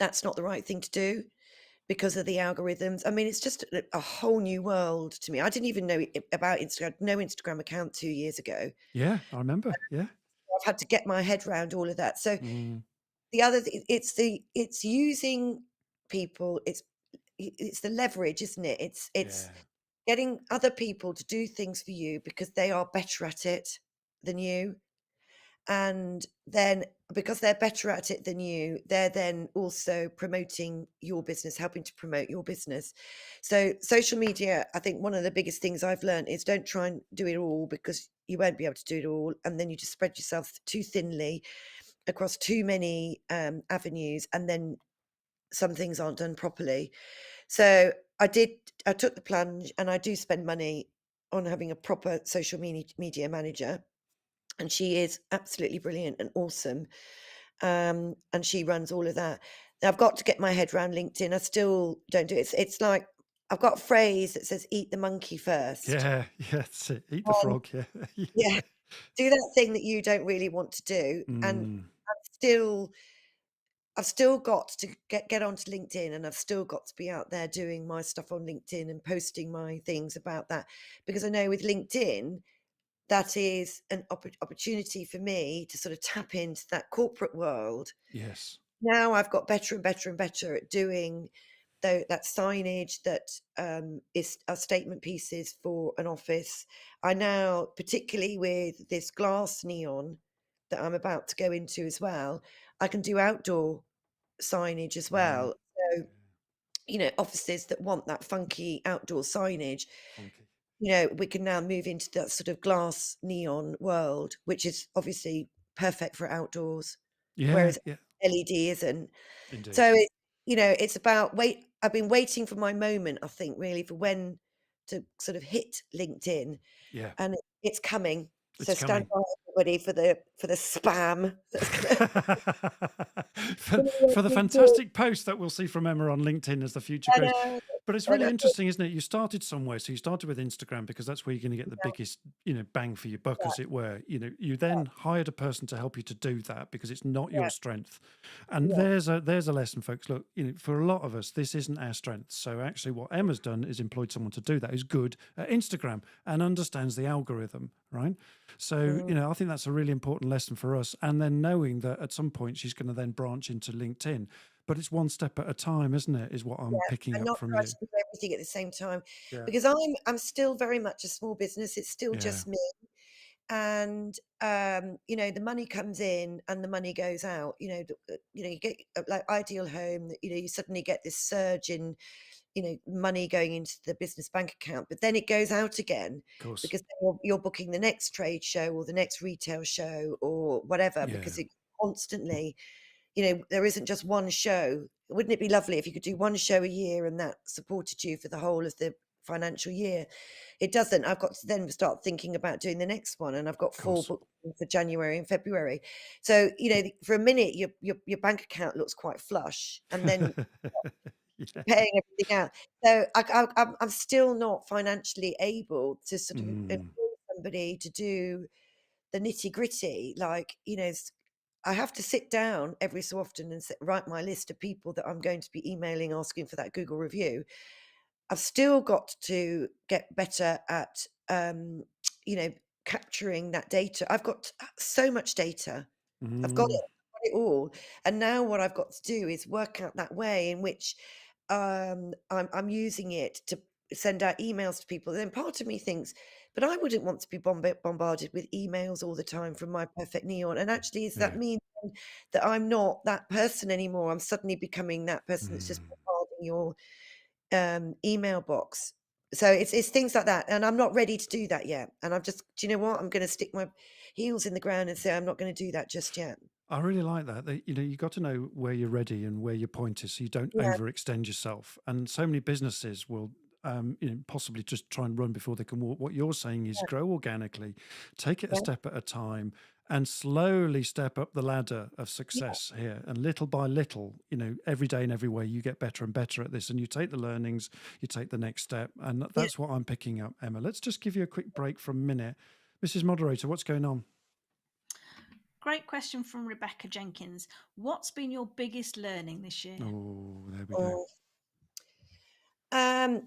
that's not the right thing to do because of the algorithms. I mean, it's just a whole new world to me. I didn't even know about Instagram, no Instagram account 2 years ago. Yeah, I remember. Yeah. I've had to get my head around all of that. So Mm, the other it's using people, it's the leverage, isn't it? It's yeah. getting other people to do things for you because they are better at it than you. And then because they're better at it than you, they're then also promoting your business, helping to promote your business. So social media, I think one of the biggest things I've learned is don't try and do it all, because you won't be able to do it all. And then you just spread yourself too thinly across too many avenues, and then some things aren't done properly. So I took the plunge, and I do spend money on having a proper social media manager. And she is absolutely brilliant and awesome. And she runs all of that. Now, I've got to get my head around LinkedIn. I still don't do it. It's like I've got a phrase that says, eat the monkey first. Yeah. Yeah. That's it. Eat the Um, frog. Yeah. yeah, do that thing that you don't really want to do. And Mm, still I've still got to get onto LinkedIn, and I've still got to be out there doing my stuff on LinkedIn and posting my things about that, because I know with LinkedIn, that is an opportunity for me to sort of tap into that corporate world. yes. Now I've got better and better and better at doing that signage that is statement pieces for an office. I now, particularly with this glass neon that I'm about to go into as well, I can do outdoor signage as Mm, well. So, offices that want that funky outdoor signage, funky. we can now move into that sort of glass neon world, which is obviously perfect for outdoors, Yeah. whereas Yeah. LED isn't. Indeed. So it's about I've been waiting for my moment, I think, really, for when to sort of hit LinkedIn, Yeah. and it's coming. So It's stand coming. by, everybody, for the spam that's gonna For the fantastic post that we'll see from Emma on LinkedIn as the future I grows. know, But it's I really know, interesting, isn't it? You started somewhere. So you started with Instagram because that's where you're going to get the yeah, biggest, bang for your buck, yeah, as it were. You then hired a person to help you to do that because it's not yeah, your strength. And yeah, there's a lesson, folks. Look, for a lot of us, this isn't our strength. So actually, what Emma's done is employed someone to do that who's good at Instagram and understands the algorithm, right? So, mm, I think that's a really important lesson for us. And then knowing that at some point she's going to then branch into LinkedIn. But it's one step at a time, isn't it? Is what I'm yeah, picking and up not from try you. to do everything at the same time, Yeah. because I'm still very much a small business. It's still Yeah. just me. And the money comes in and the money goes out. You get like Ideal Home, you suddenly get this surge in money going into the business bank account, but then it goes out again, Of course. because then you're booking the next trade show or the next retail show or whatever, Yeah. because it constantly, there isn't just one show. Wouldn't it be lovely if you could do one show a year and that supported you for the whole of the financial year? It doesn't. I've got to then start thinking about doing the next one, and I've got Of 4 course. booked for January and February. So, for a minute, your bank account looks quite flush, and then Yeah. paying everything out. So I'm still not financially able to sort of Mm, employ somebody to do the nitty-gritty. Like, I have to sit down every so often and write my list of people that I'm going to be emailing asking for that Google review. I've still got to get better at, you know, capturing that data. I've got so much data. I've got mm, it, I've got it all. And now what I've got to do is work out that way in which I'm using it to send out emails to people. Then part of me thinks, but I wouldn't want to be bombarded with emails all the time from my perfect neon. And actually, does that yeah. mean that I'm not that person anymore? I'm suddenly becoming that person that's just Mm. bombarding your email box. So it's things like that, and I'm not ready to do that yet. And I'm just, do you know what? I'm going to stick my heels in the ground and say I'm not going to do that just yet. I really like that. You got to know where you're ready and where your point is, so you don't Yeah, overextend yourself. And so many businesses will, possibly just try and run before they can walk. What you're saying is yeah, grow organically, take it a yeah, step at a time, and slowly step up the ladder of yeah, success here. And little by little, every day and every way, you get better and better at this. And you take the learnings, you take the next step, and yeah. that's what I'm picking up, Emma. Let's just give you a quick break for a minute, Mrs. Moderator. What's going on? Great question from Rebecca Jenkins. What's been your biggest learning this year? Oh, there we go. Oh,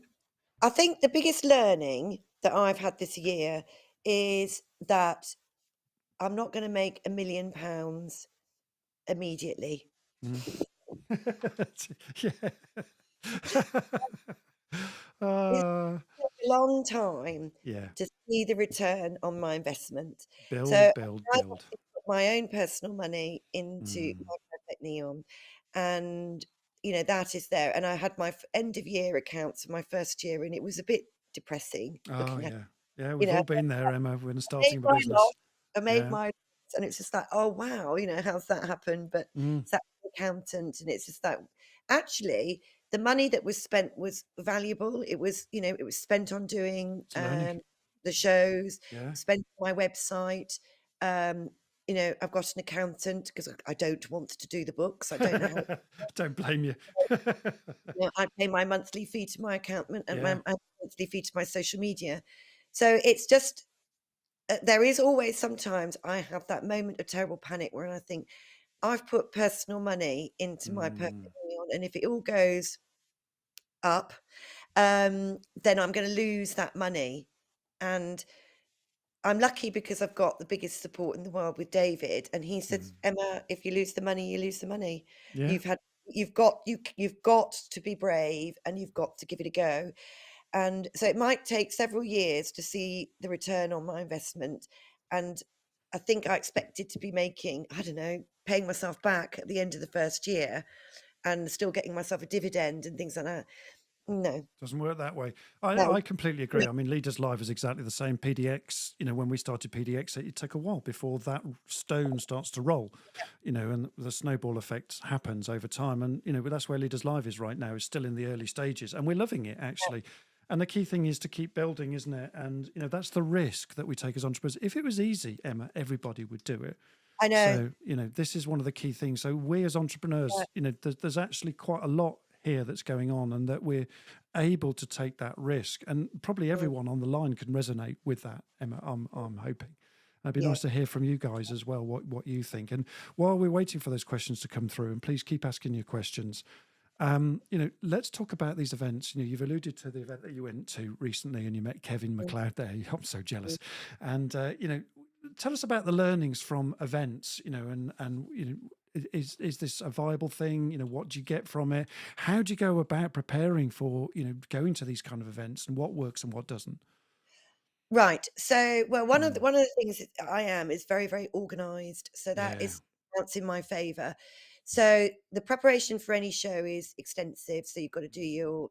I think the biggest learning that I've had this year is that I'm not going to make £1 million immediately. Mm. Yeah. It's uh, took a long time yeah. to see the return on my investment. So Build, I build, tried build. to put my own personal money into Mm. my Perfect Neon, and that is there. And I had my end of year accounts for my first year, and it was a bit depressing Oh, looking at. yeah. Yeah, You we've know, all been there, Emma, when I made starting the my business. loss, I made Yeah. my loss, and it's just like, oh wow, how's that happened? But Mm. it's that accountant, and it's just that actually the money that was spent was valuable. It was, it was spent on doing It's learning. the shows, Yeah. spent on my website. Um, I've got an accountant because I don't want to do the books. I don't know how. Don't blame you. I pay my monthly fee to my accountant and Yeah. my monthly fee to my social media. So it's just there is always sometimes I have that moment of terrible panic where I think I've put personal money into my Perfect Mm. Neon, and if it all goes up, then I'm going to lose that money. And I'm lucky because I've got the biggest support in the world with David, and he said, Mm. "Emma, if you lose the money, you lose the money. Yeah. You've got to be brave, and you've got to give it a go." And so it might take several years to see the return on my investment. And I think I expected to be making, I don't know, paying myself back at the end of the first year and still getting myself a dividend and things like that. No, Doesn't work that way. no. I completely agree. I mean, Leaders Live is exactly the same. PDX, when we started PDX, it took a while before that stone starts to roll, and the snowball effect happens over time. And, that's where Leaders Live is right now, is still in the early stages. And we're loving it, actually. And the key thing is to keep building, isn't it? And, that's the risk that we take as entrepreneurs. If it was easy, Emma, everybody would do it. I know. So, this is one of the key things. So we as entrepreneurs, there's actually quite a lot here that's going on, and that we're able to take that risk. And probably Mm, everyone on the line can resonate with that, Emma. I'm hoping. It'd be yeah. nice to hear from you guys as well, what you think. And while we're waiting for those questions to come through, and please keep asking your questions, let's talk about these events. You've alluded to the event that you went to recently, and you met Kevin Mm, McLeod there. I'm so mm. jealous. And tell us about the learnings from events. Is this a viable thing? What do you get from it? How do you go about preparing for going to these kind of events, and what works and what doesn't? Right. So, well, one of the Mm. one of the things that I am is very, very organised. So that Yeah, is counts in my favour. So the preparation for any show is extensive. So you've got to do your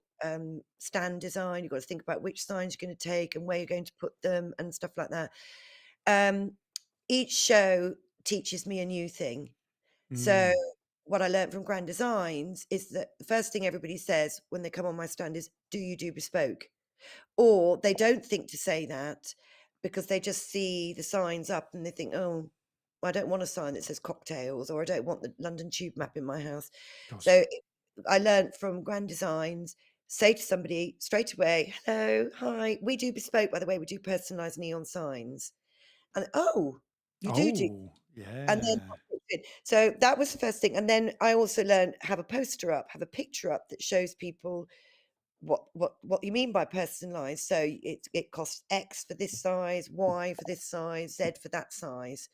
stand design. You've got to think about which signs you're going to take and where you're going to put them and stuff like that. Um, each show teaches me a new thing. So mm. what I learned from Grand Designs is that the first thing everybody says when they come on my stand is, "Do you do bespoke?" Or they don't think to say that because they just see the signs up and they think, "Oh, I don't want a sign that says cocktails," or "I don't want the London Tube map in my house." Of course. So I learned from Grand Designs, say to somebody straight away, "Hello, hi, we do bespoke, by the way, we do personalised neon signs." And, "Oh, you do." Oh, And then yeah, so that was the first thing. And then I also learned, have a poster up, have a picture up that shows people what you mean by personalized. So it costs X for this size, Y for this size, Z for that size.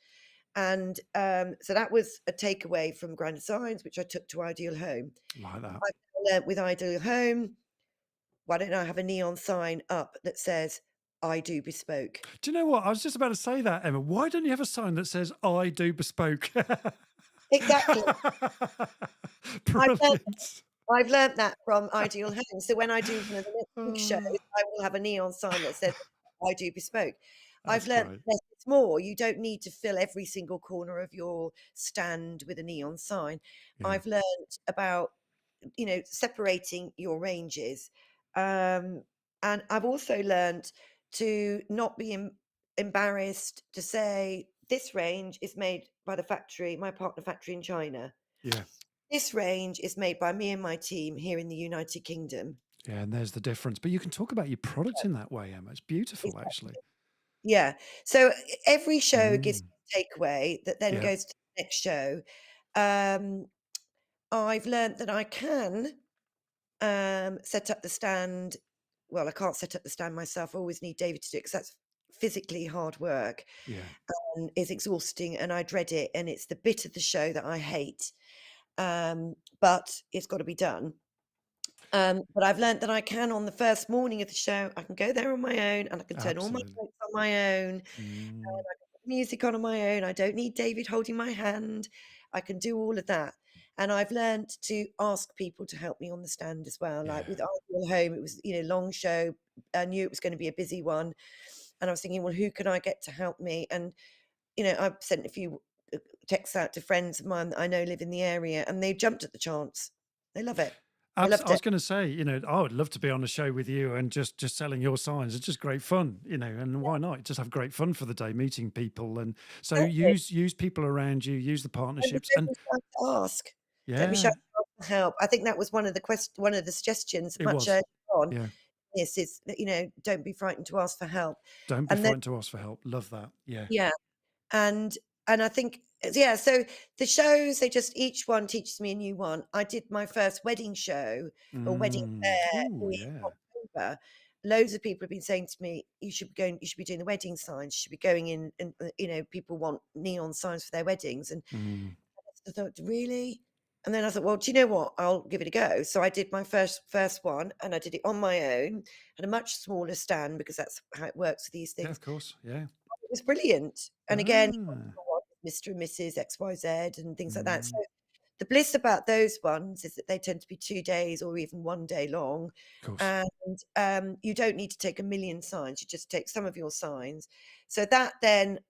And so that was a takeaway from Grand Designs, which I took to Ideal Home. like that. I've learned with Ideal Home, why don't I have a neon sign up that says, "I do bespoke"? Do you know what? I was just about to say that, Emma. Why don't you have a sign that says "I do bespoke"? Exactly. I've learned Brilliant. I've learnt that from Ideal Home. So when I do one of the next big shows, Oh, I will have a neon sign that says, "I do bespoke." I've that's learnt great. less is more. You don't need to fill every single corner of your stand with a neon sign. Yeah. I've learnt about, separating your ranges. Um, and I've also learnt to not be embarrassed to say, "This range is made by the factory, my partner factory in China. Yeah. This range is made by me and my team here in the United Kingdom." Yeah. And there's the difference. But you can talk about your product in that way, Emma. It's beautiful, It's actually. Yeah. So every show gives Mm. me takeaway that then Yeah. goes to the next show. Um, I've learnt that I can set up the stand. Well, I can't set up the stand myself. I always need David to do it because that's physically hard work Yeah. and is exhausting, and I dread it. And it's the bit of the show that I hate, but it's got to be done. But I've learnt that I can, on the first morning of the show, I can go there on my own and I can turn all my Absolutely. lights on my own. Mm. I can put music on my own. I don't need David holding my hand. I can do all of that. And I've learnt to ask people to help me on the stand as well. Like Yeah. with Ideal Home, it was, long show. I knew it was going to be a busy one. And I was thinking, well, who can I get to help me? And, I've sent a few texts out to friends of mine that I know live in the area, and they jumped at the chance. They love it. They I loved was it. going to say, I would love to be on a show with you and just selling your signs. It's just great fun, and why not? Just have great fun for the day, meeting people, and so Exactly. use people around you, use the And partnerships, don't and be shy to ask. Don't be shy yeah, to ask for help. I think that was one of the suggestions it much was, earlier on. yeah. This is that, don't be frightened to ask for help. Don't be And then frightened to ask for help. Love that. Yeah. yeah, and I think yeah, so the shows, they just each one teaches me a new one. I did my first wedding show or wedding fair Oh in yeah. October. Loads of people have been saying to me, you should be doing the wedding signs, you should be going in and people want neon signs for their weddings. And Mm. I thought, really? And then I thought, well, do you know what? I'll give it a go. So I did my first one, and I did it on my own at a much smaller stand because that's how it works with these Yeah, things. of course. Yeah. It was brilliant. And again, Ah. Mr. and Mrs. XYZ and things like that. So Mm. the bliss about those ones is that they tend to be 2 days or even 1 day long, Of course. and, you don't need to take a million signs, you just take some of your signs. So that then,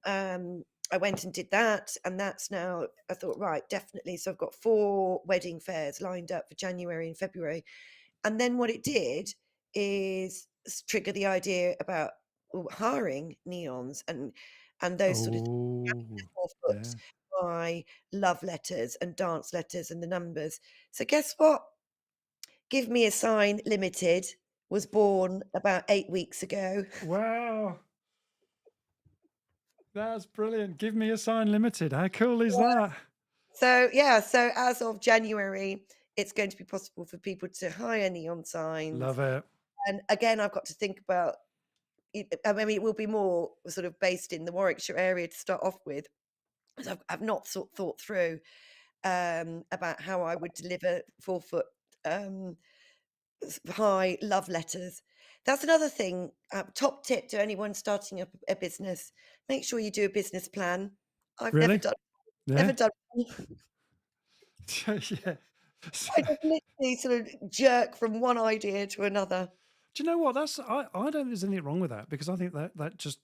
I went and did that, and that's now I thought, right, definitely. So I've got 4 wedding fairs lined up for January and February, and then what it did is trigger the idea about hiring neons and those sort of things. Oh 4 foot yeah. high love letters and dance letters and the numbers. So guess what? Give Me a Sign Limited was born about 8 weeks ago. Wow. That's brilliant. Give me a sign limited. How cool is that? So yeah, so as of January, it's going to be possible for people to hire neon signs. Love it. And again, I've got to think about it. I mean, it will be more sort of based in the Warwickshire area to start off with, 'cause I've not thought through about how I would deliver 4 foot um, high love letters. That's another thing. Top tip to anyone starting up a business: make sure you do a business plan. I've Really? never Yeah. done one. Yeah. I just literally sort of jerk from one idea to another. Do you know what? I don't think there's anything wrong with that, because I think that just,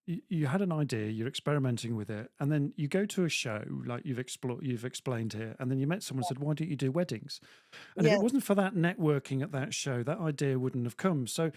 you had an idea, you're experimenting with it, and then you go to a show like you've explained here, and then you met someone and said, why don't you do weddings? And if Yeah, it wasn't for that networking at that show, that idea wouldn't have come. So,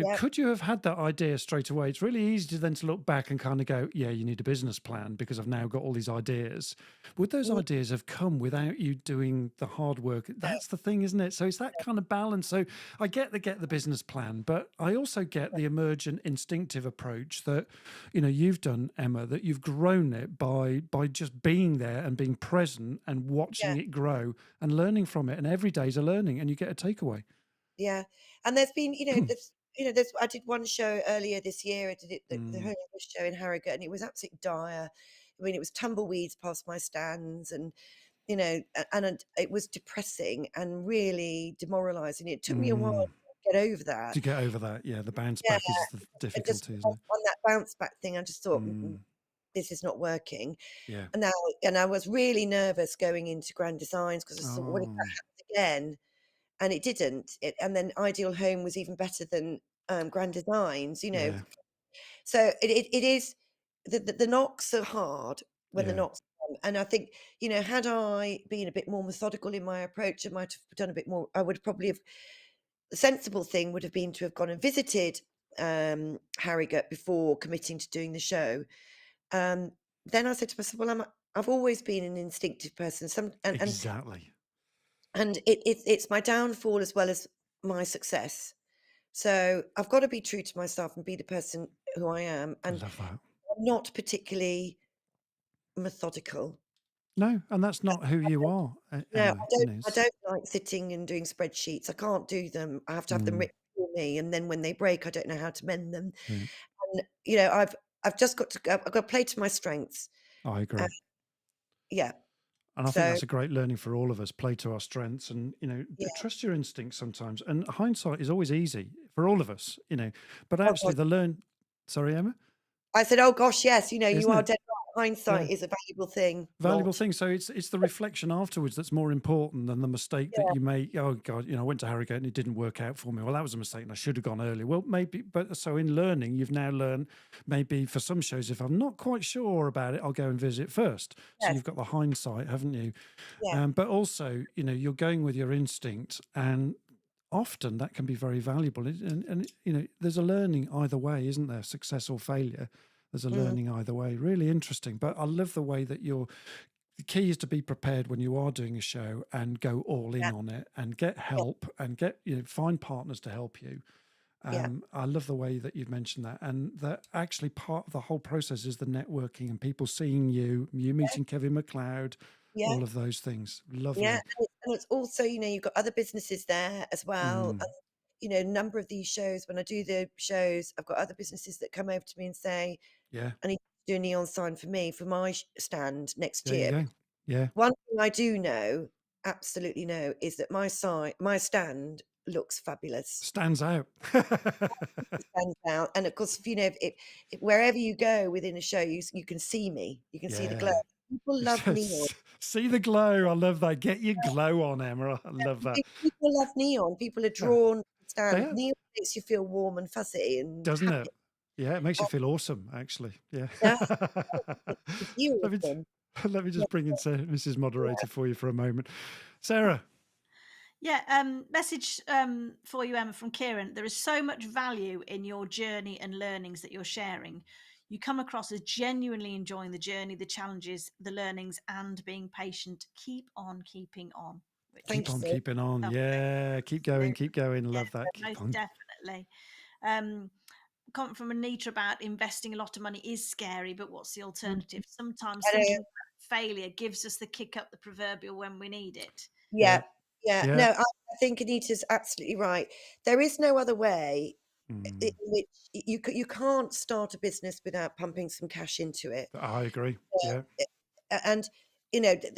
yeah, could you have had that idea straight away? It's really easy to then to look back and kind of go, yeah, you need a business plan because I've now got all these ideas. Would those mm, ideas have come without you doing the hard work? That's the thing, isn't it? So it's that kind of balance. So I get the business plan, but I also get the emergent instinctive approach that, you've done, Emma, that you've grown it by just being there and being present and yeah, watching it grow and learning from it. And every day's a learning, and you get a takeaway. yeah. And there's been, there's I did one show earlier this year. I did it the Mm, Home English show in Harrogate, and it was absolutely dire. I mean, it was tumbleweeds past my stands, and it was depressing and really demoralising. It took me a while mm. to get over that. To get over that, yeah, the bounce Yeah, back is the and just difficulty, isn't it? on that bounce back thing, I just thought, Mm, this is not working. yeah. And now, and I was really nervous going into Grand Designs because I thought, what if that Oh, happens again? And it didn't. And then Ideal Home was even better than Grand Designs. yeah, So it is the knocks are hard when the yeah, knocks come. And I think, had I been a bit more methodical in my approach, I might have done a bit more. I would probably have, the sensible thing would have been to have gone and visited Harrogate before committing to doing the show. Um, then I said to myself, well, I've always been an instinctive person. exactly. And it's my downfall as well as my success. So I've got to be true to myself and be the person who I am. I And love that. I'm not particularly methodical. No, and that's not who you are, No, Emma. You know, I don't like sitting and doing spreadsheets. I can't do them. I have to have them mm, written for me, and then when they break, I don't know how to mend them. yeah, And, I've just got to go. I've got to play to my strengths. I Uh, agree. yeah. And I think So that's a great learning for all of us. Play to our strengths, and yeah. trust your instincts sometimes. And hindsight is always easy for all of us. But Oh actually, God. the learn. Sorry, Emma, I said, oh gosh, yes. You isn't are it? dead right. Yeah. Hindsight is a valuable thing. Valuable Not. thing. So it's the reflection afterwards that's more important than the mistake that Yeah. you made. Oh God, I went to Harrogate and it didn't work out for me. Well, that was a mistake, and I should have gone earlier. Well, maybe, but so in learning, you've now learned maybe for some shows, if I'm not quite sure about it, I'll go and visit first. So Yes. you've got the hindsight, haven't you? Yeah. But also, you're going with your instinct, and often that can be very valuable. And there's a learning either way, isn't there? Success or failure. There's a Mm, learning either way. Really interesting. But I love the way that the key is to be prepared when you are doing a show and go all in yeah. on it and get Yeah. help and get find partners to help you. Yeah. I love the way that you've mentioned that, and that actually part of the whole process is the networking and people seeing you meeting Kevin McLeod, Yeah. all of those things. Yeah. Lovely. And it's also, you've got other businesses there as well. Mm, A number of these shows, when I do the shows, I've got other businesses that come over to me and say, yeah, I need to do a neon sign for me for my stand next there you year. go. Yeah, One thing I do know, absolutely know, is that my stand looks fabulous. stands out. It stands out, and of course, if wherever you go within a show, you can see me. You can see the glow. Yeah. People love neon. See the glow. I love that. Get your glow on, Emma. I love that. People love neon. People are Yeah, drawn to the they stand. are, Neon makes you feel warm and fuzzy and doesn't happy. it? Yeah, it makes you Oh, feel awesome, actually. Yeah. yeah, it makes you let me awesome. let me Yeah, just bring in Mrs. Moderator yeah. for you for a moment. Sarah. Yeah, message for you, Emma, from Kieran. There is so much value in your journey and learnings that you're sharing. You come across as genuinely enjoying the journey, the challenges, the learnings, and being patient. Keep on keeping on, which Keep Thank is on you. keeping on. lovely. Yeah, keep going, Absolutely. keep going. Yeah, Love that. no, Keep most on. definitely. Um, comment from Anita about investing a lot of money is scary, but what's the Mm. alternative? Sometimes I know. thinking about failure gives us the kick up the proverbial when we need it. Yeah, Yeah, yeah. yeah. No, I think Anita's absolutely right. There is no other way in Mm, which you can't start a business without pumping some cash into it. I agree. Yeah. And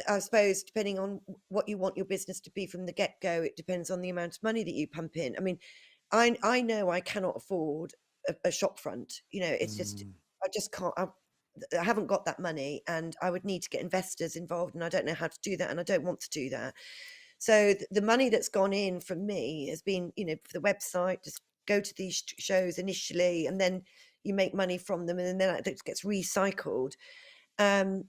I suppose depending on what you want your business to be from the get-go, it depends on the amount of money that you pump in. I mean, I know I cannot afford a shop front. It's just Mm, I just can't. I haven't got that money, and I would need to get investors involved, and I don't know how to do that, and I don't want to do that. So the money that's gone in from me has been, for the website. Just go to these shows initially, and then you make money from them, and then that gets recycled. Um,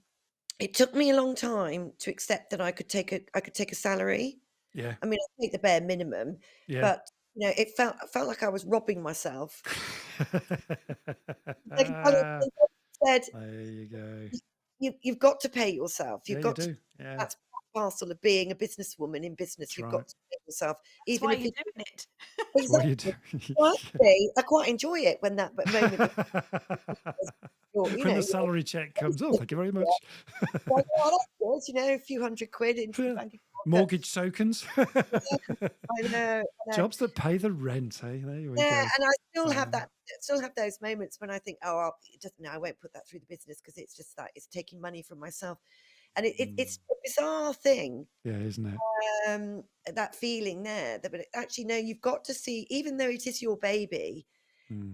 it took me a long time to accept that I could take a salary. yeah. I mean, I take the bare minimum, Yeah. but it felt like I was robbing myself. Like Italian said, There you go. you've got to pay yourself. Yeah, You've you got to. do. Yeah, That's part and parcel of being a businesswoman in business. that's You've right. got to pay yourself, That's even why if you're you doing it. That's what you do. exactly. Well, actually, I quite enjoy it when that moment of When the you're salary check comes, oh, thank you very much. like, "Oh, that's good," a few hundred quid into the Yeah. bank account, but Mortgage tokens. I know, I know. Jobs that pay the rent, hey? There we Yeah, go. and I Um, still have those moments when I think, "Oh, it doesn't no, I won't put that through the business because it's just that it's taking money from myself." And mm, it's a bizarre thing, yeah, isn't it? that feeling there, that but actually, no, you've got to see, even though it is your baby Mm.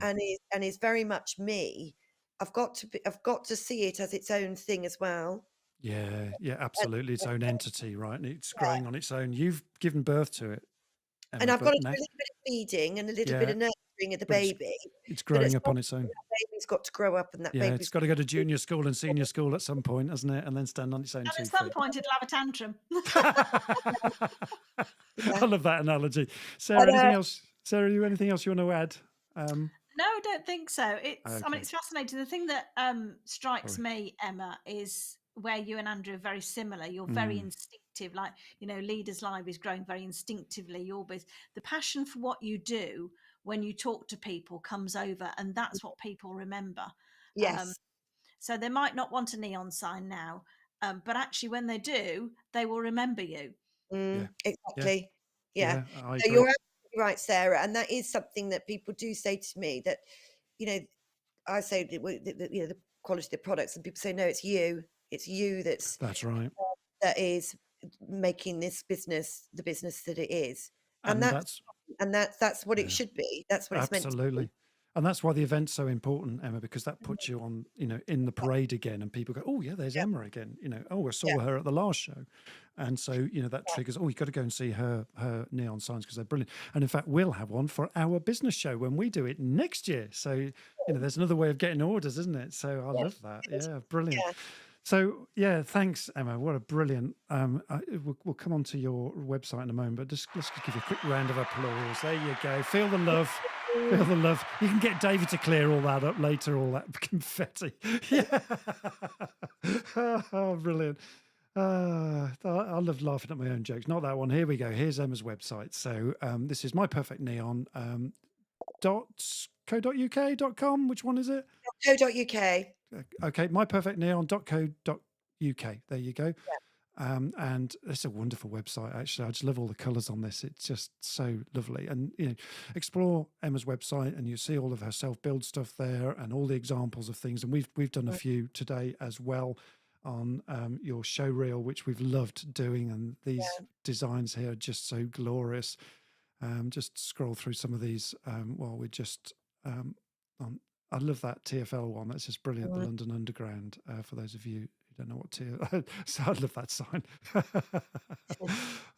and is very much me, I've got to see it as its own thing as well. Yeah, yeah, And absolutely. Its own entity, right? And it's yeah, growing on its own. You've given birth to it, and Emma, I've got but to do now, a little bit of feeding and a little bit yeah, of nurturing of the but baby, it's but at growing up some on its point own. that baby's got to grow up and that Yeah, it's baby's got to go to junior school and senior school at some point, hasn't it? And then stand on its own And at two some feet. point, it'll have a tantrum. yeah. I love that analogy. And, Sarah, anything else? Sarah, you anything else you want to add? No, I don't think so. I mean, Okay. it's fascinating. The thing that strikes Sorry. me, Emma, is where you and Andrew are very similar. You're very Mm, instinctive, like, Leaders Live is growing very instinctively. The passion for what you do when you talk to people comes over, and that's what people remember. Um, yes. So they might not want a neon sign now, but actually when they do, they will remember you. Yeah. Exactly. Yeah. Yeah. I So agree. you're absolutely right, Sarah, and that is something that people do say to me, that, you know, I say the quality of the products, and people say, no, it's you. It's you That's right. that is making this business the business that it is. And And that's that's, that's what it yeah. should be. That's what it's meant to be. Absolutely. And that's why the event's so important, Emma, because that puts you on, in the parade again, and people go, oh, yeah, there's Yeah, Emma again. Oh, I yeah, saw her at the last show. And so, that triggers, oh, you've got to go and see her neon signs because they're brilliant. And in fact, we'll have one for our business show when we do it next year. So, there's another way of getting orders, isn't it? So I yeah, love that. Yeah, brilliant. yeah. So yeah, thanks, Emma. What a brilliant. We'll come on to your website in a moment, but let's just give you a quick round of applause. There you go. Feel the love. Feel the love. You can get David to clear all that up later, all that confetti. Yeah. Oh, brilliant. I love laughing at my own jokes. Not that one. Here we go. Here's Emma's website. So this is myperfectneon .co.uk.com. Which one is it? Co.uk. Okay, myperfectneon.co.uk. There you go. And it's a wonderful website, actually. I just love all the colours on this. It's just so lovely. And, explore Emma's website and you see all of her self-build stuff there and all the examples of things. And we've done a few today as well on your show reel, which we've loved doing. And these designs here are just so glorious. Just scroll through some of these while we're just on. I love that TFL one. That's just brilliant. The London Underground. For those of you who don't know what TFL, so I love that sign.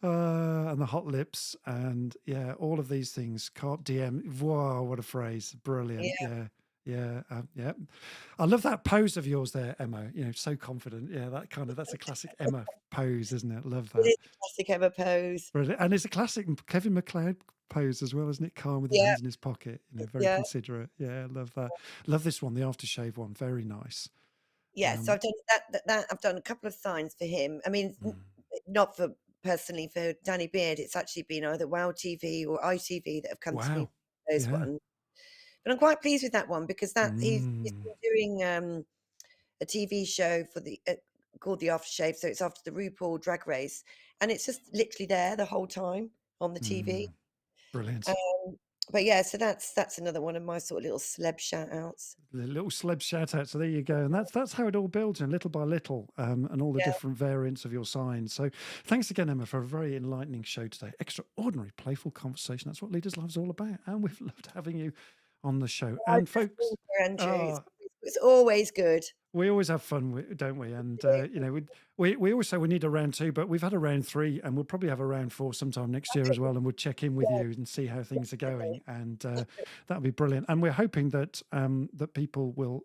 And the hot lips, and yeah, all of these things. Carp DM. Wow, what a phrase! Brilliant. Yeah. Yeah. I love that pose of yours there, Emma. So confident. Yeah, that's a classic Emma pose, isn't it? Love It that. is a classic Emma pose. Brilliant. And it's a classic Kevin McLeod pose as well, isn't it? Calm with his Yeah, hands in his pocket. Very yeah, considerate. Yeah, I love that. Love this one, the aftershave one. Very nice. yeah. So I've done that. I've done a couple of signs for him. I mean, not for personally for Danny Beard. It's actually been either Wow TV or ITV that have come to me Wow. for those Yeah. ones. But I'm quite pleased with that one because that he's been Mm. doing a TV show for the called The Aftershave. So it's after the RuPaul Drag Race, and it's just literally there the whole time on the TV. Brilliant. Um, but yeah, so that's another one of my sort of little celeb shout outs. The little celeb shout out. So there you go. And that's how it all builds, and little by little, and all the Yeah. different variants of your signs. So thanks again, Emma, for a very enlightening show today. Extraordinary, playful conversation. That's what Leaders Live's all about. And we've loved having you on the show. And folks, Andrew, it's always good. we always have fun, don't we? And we always say we need a round 2, but we've had a round 3, and we'll probably have a round 4 sometime next year as well. And we'll check in with you and see how things are going, and that'll be brilliant. And we're hoping that that people will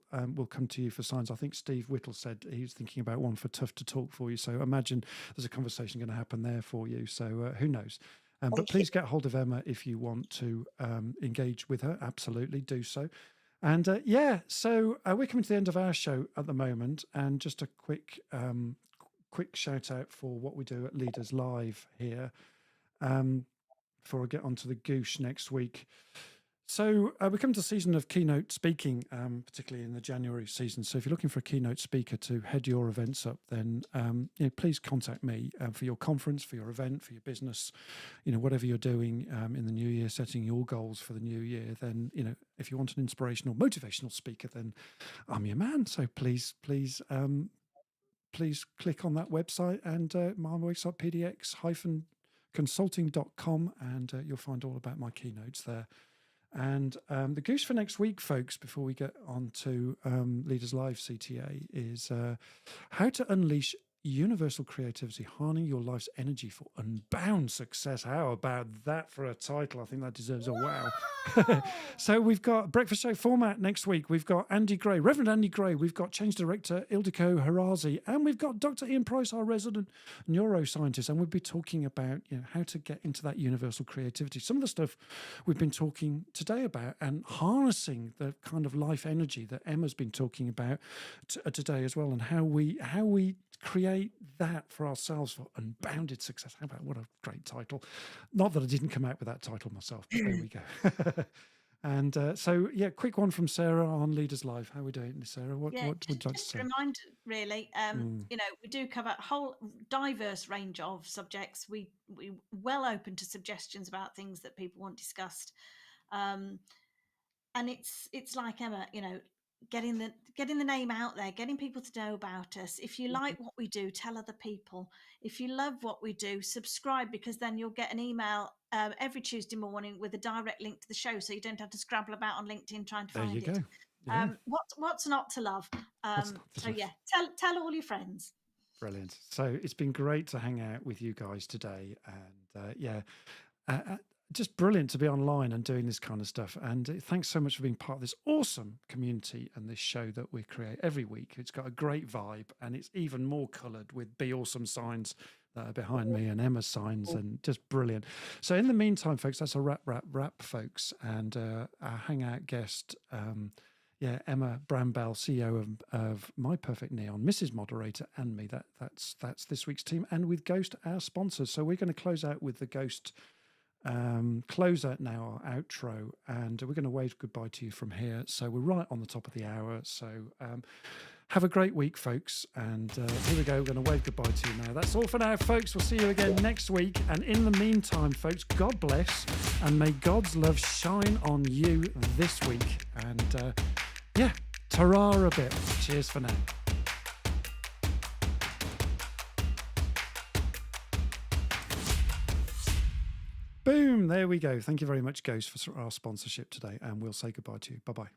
come to you for signs. I think Steve Whittle said he was thinking about one for Tough to Talk for you. So imagine there's a conversation going to happen there for you. So who knows? But please get hold of Emma if you want to engage with her. Absolutely, do so. And so we're coming to the end of our show at the moment, and just a quick shout out for what we do at Leaders Live here before I get onto the Goosh next week. So we come to the season of keynote speaking, particularly in the January season. So if you're looking for a keynote speaker to head your events up, then please contact me for your conference, for your event, for your business, whatever you're doing in the new year, setting your goals for the new year. Then if you want an inspirational, motivational speaker, then I'm your man. So please click on that website and my website pdx-consulting.com, and you'll find all about my keynotes there. And the goose for next week, folks, before we get on to Leaders Live CTA, is how to unleash universal creativity, harnessing your life's energy for unbound success. How about that for a title? I think that deserves a wow. So we've got breakfast show format next week. We've got Andy Gray, Reverend Andy Gray. We've got change director Ildiko Harazi, and we've got Dr. Ian Price, our resident neuroscientist. And we'll be talking about how to get into that universal creativity. Some of the stuff we've been talking today about, and harnessing the kind of life energy that Emma's been talking about today as well, and how we create that for ourselves for unbounded success. How about, what a great title. Not that I didn't come out with that title myself, but there we go. And so, yeah, quick one from Sarah on Leaders Live. How are we doing, Sarah? What Yeah, would you like to just say? a reminder, really. Mm. We do cover a whole diverse range of subjects. We well open to suggestions about things that people want discussed. Um, and it's like Emma, getting the name out there, getting people to know about us. If you like what we do, tell other people. If you love what we do, subscribe, because then you'll get an email every Tuesday morning with a direct link to the show, so you don't have to scrabble about on LinkedIn trying to There you find it. go. Yeah. What's not to love? What's not to So love? yeah, tell all your friends. Brilliant. So it's been great to hang out with you guys today. And just brilliant to be online and doing this kind of stuff. And thanks so much for being part of this awesome community and this show that we create every week. It's got a great vibe, and it's even more coloured with Be Awesome signs that are behind me and Emma's signs, and just brilliant. So in the meantime, folks, that's a wrap, folks. And our hangout guest, Emma Brambell, CEO of My Perfect Neon, Mrs. Moderator, and me. That's this week's team, and with Ghost, our sponsors. So we're going to close out with the Ghost closer now, our outro, and we're going to wave goodbye to you from here. So we're right on the top of the hour. So have a great week, folks. And here we go. We're going to wave goodbye to you now. That's all for now, folks. We'll see you again next week. And in the meantime, folks, God bless, and may God's love shine on you this week. And ta-ra a bit. Cheers for now. Boom, there we go. Thank you very much, Ghost, for our sponsorship today, and we'll say goodbye to you. Bye-bye.